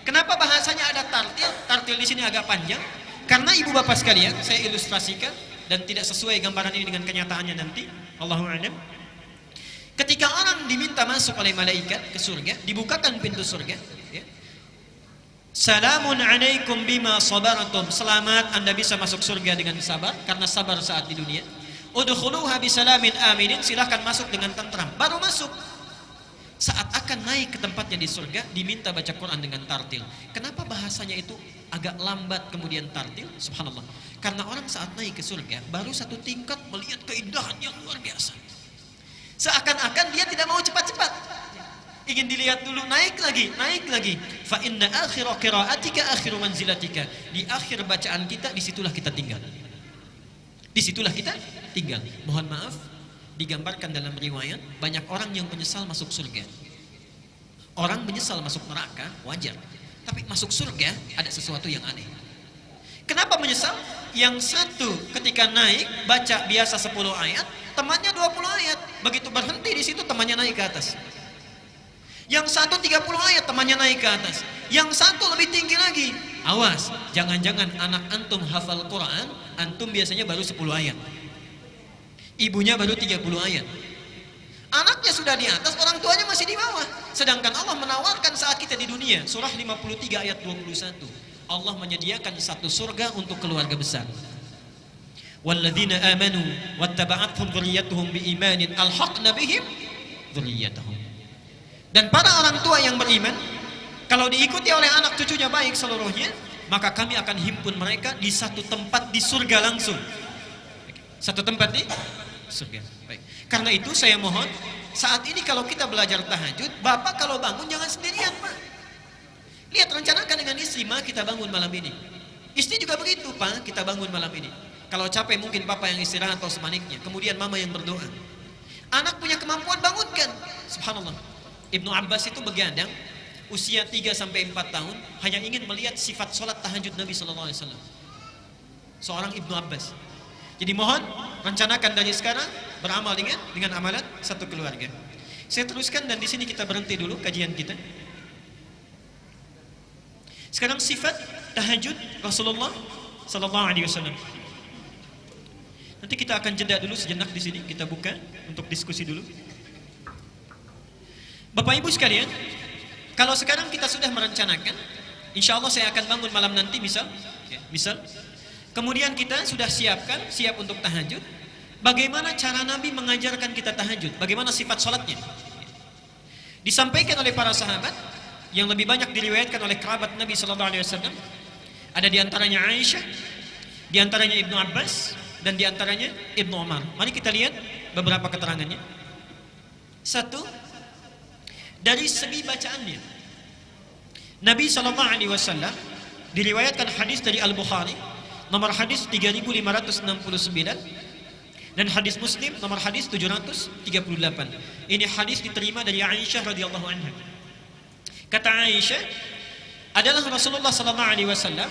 Kenapa bahasanya ada tartil? Tartil di sini agak panjang, karena ibu bapak sekalian, saya ilustrasikan dan tidak sesuai gambaran ini dengan kenyataannya nanti. Allahu a'lam. Ketika orang diminta masuk oleh malaikat ke surga, dibukakan pintu surga, ya. Salamun alaikum bima sabartum. Selamat, Anda bisa masuk surga dengan sabar, karena sabar saat di dunia. Udkhuluha bisalamin aminin. Silahkan masuk dengan tentram. Baru masuk. Saat akan naik ke tempatnya di surga, diminta baca Quran dengan tartil. Kenapa bahasanya itu agak lambat kemudian tartil? Subhanallah. Karena orang saat naik ke surga, baru satu tingkat melihat keindahan yang luar biasa. Seakan-akan dia tidak mau cepat-cepat, ingin dilihat dulu, naik lagi, naik lagi. Fa inna akhira qiraatika akhiru manzilatika. Di akhir bacaan kita, disitulah kita tinggal. Disitulah kita tinggal. Mohon maaf, digambarkan dalam riwayat, banyak orang yang menyesal masuk surga. Orang menyesal masuk neraka, wajar. Tapi masuk surga, ada sesuatu yang aneh. Kenapa menyesal? Yang satu ketika naik, baca biasa 10 ayat, temannya 20 ayat. Begitu berhenti di situ, temannya naik ke atas. Yang satu 30 ayat, temannya naik ke atas. Yang satu lebih tinggi lagi. Awas, jangan-jangan anak antum hafal Quran, antum biasanya baru 10 ayat. Ibunya baru 30 ayat. Anaknya sudah di atas, orang tuanya masih di bawah. Sedangkan Allah menawarkan saat kita di dunia, surah 53 ayat 21. Allah menyediakan satu surga untuk keluarga besar. Walladzina amanu wattaba'athum dzurriyyatuhum biimanin alhaqna bihim dzurriyyatahum. Dan para orang tua yang beriman, kalau diikuti oleh anak cucunya baik seluruhnya, maka kami akan himpun mereka di satu tempat di surga langsung. Satu tempat di surga. Baik. Karena itu saya mohon, saat ini kalau kita belajar tahajud, bapak kalau bangun jangan sendirian, Pak. Lihat, rencanakan dengan istri, Ma, kita bangun malam ini. Istri juga begitu, Pak, kita bangun malam ini. Kalau capek mungkin papa yang istirahat atau sebaliknya. Kemudian mama yang berdoa. Anak punya kemampuan, bangunkan. Subhanallah. Ibnu Abbas itu begadang, usia 3-4 tahun, hanya ingin melihat sifat sholat tahajud Nabi SAW. Seorang Ibnu Abbas. Jadi mohon, rencanakan dari sekarang, beramal dengan amalan satu keluarga. Saya teruskan dan di sini kita berhenti dulu kajian kita. Sekarang sifat tahajud Rasulullah sallallahu alaihi wasallam. Nanti kita akan jeda dulu sejenak di sini, kita buka untuk diskusi dulu. Bapak Ibu sekalian, kalau sekarang kita sudah merencanakan, insya Allah saya akan bangun malam nanti misal Kemudian kita sudah siap untuk tahajud. Bagaimana cara Nabi mengajarkan kita tahajud? Bagaimana sifat sholatnya? Disampaikan oleh para sahabat yang lebih banyak diriwayatkan oleh kerabat Nabi Sallallahu Alaihi Wasallam. Ada diantaranya Aisyah, diantaranya Ibnu Abbas, dan diantaranya Ibnu Umar. Mari kita lihat beberapa keterangannya. Satu, dari segi bacaannya. Nabi Sallallahu Alaihi Wasallam diriwayatkan hadis dari Al-Bukhari, nomor hadis 3569, dan hadis Muslim nomor hadis 738. Ini hadis diterima dari Aisyah radhiyallahu anha. Kata Aisyah, adalah Rasulullah sallallahu alaihi wasallam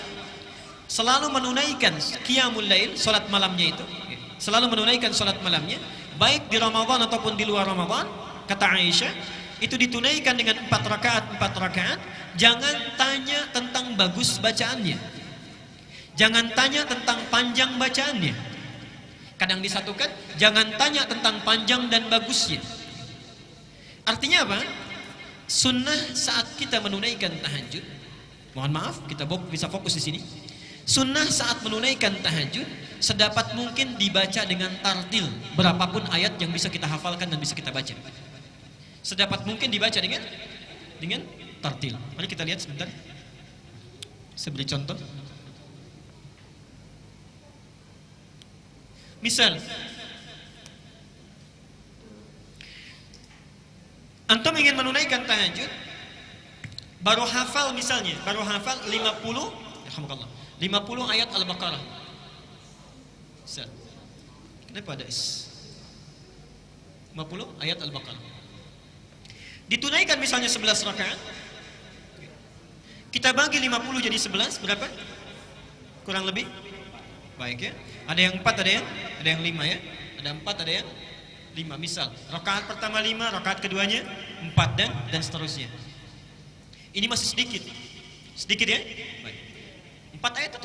selalu menunaikan qiyamul lail, salat malamnya itu. Selalu menunaikan salat malamnya, baik di Ramadan ataupun di luar Ramadan. Kata Aisyah, itu ditunaikan dengan 4 rakaat. Jangan tanya tentang bagus bacaannya. Jangan tanya tentang panjang bacaannya. Kadang disatukan, jangan tanya tentang panjang dan bagusnya. Artinya apa? Sunnah saat kita menunaikan tahajud, mohon maaf, kita bisa fokus di sini. Sunnah saat menunaikan tahajud sedapat mungkin dibaca dengan tartil, berapapun ayat yang bisa kita hafalkan dan bisa kita baca. Sedapat mungkin dibaca dengan tartil. Mari kita lihat sebentar. Saya beri contoh. Misal, antum ingin menunaikan tahajud, baru hafal 50 ayat Al-Baqarah. Misal, kenapa ada is? 50 ayat Al-Baqarah. Ditunaikan misalnya 11 rakaat. Kita bagi 50 jadi 11, berapa? Kurang lebih? Baik ya. Ada yang 4, ada yang 5 ya. Ada 4, ada yang 5. Misal, rakaat pertama 5, rakaat keduanya 4 dan seterusnya. Ini masih sedikit. Sedikit ya? Baik. 4 ayat itu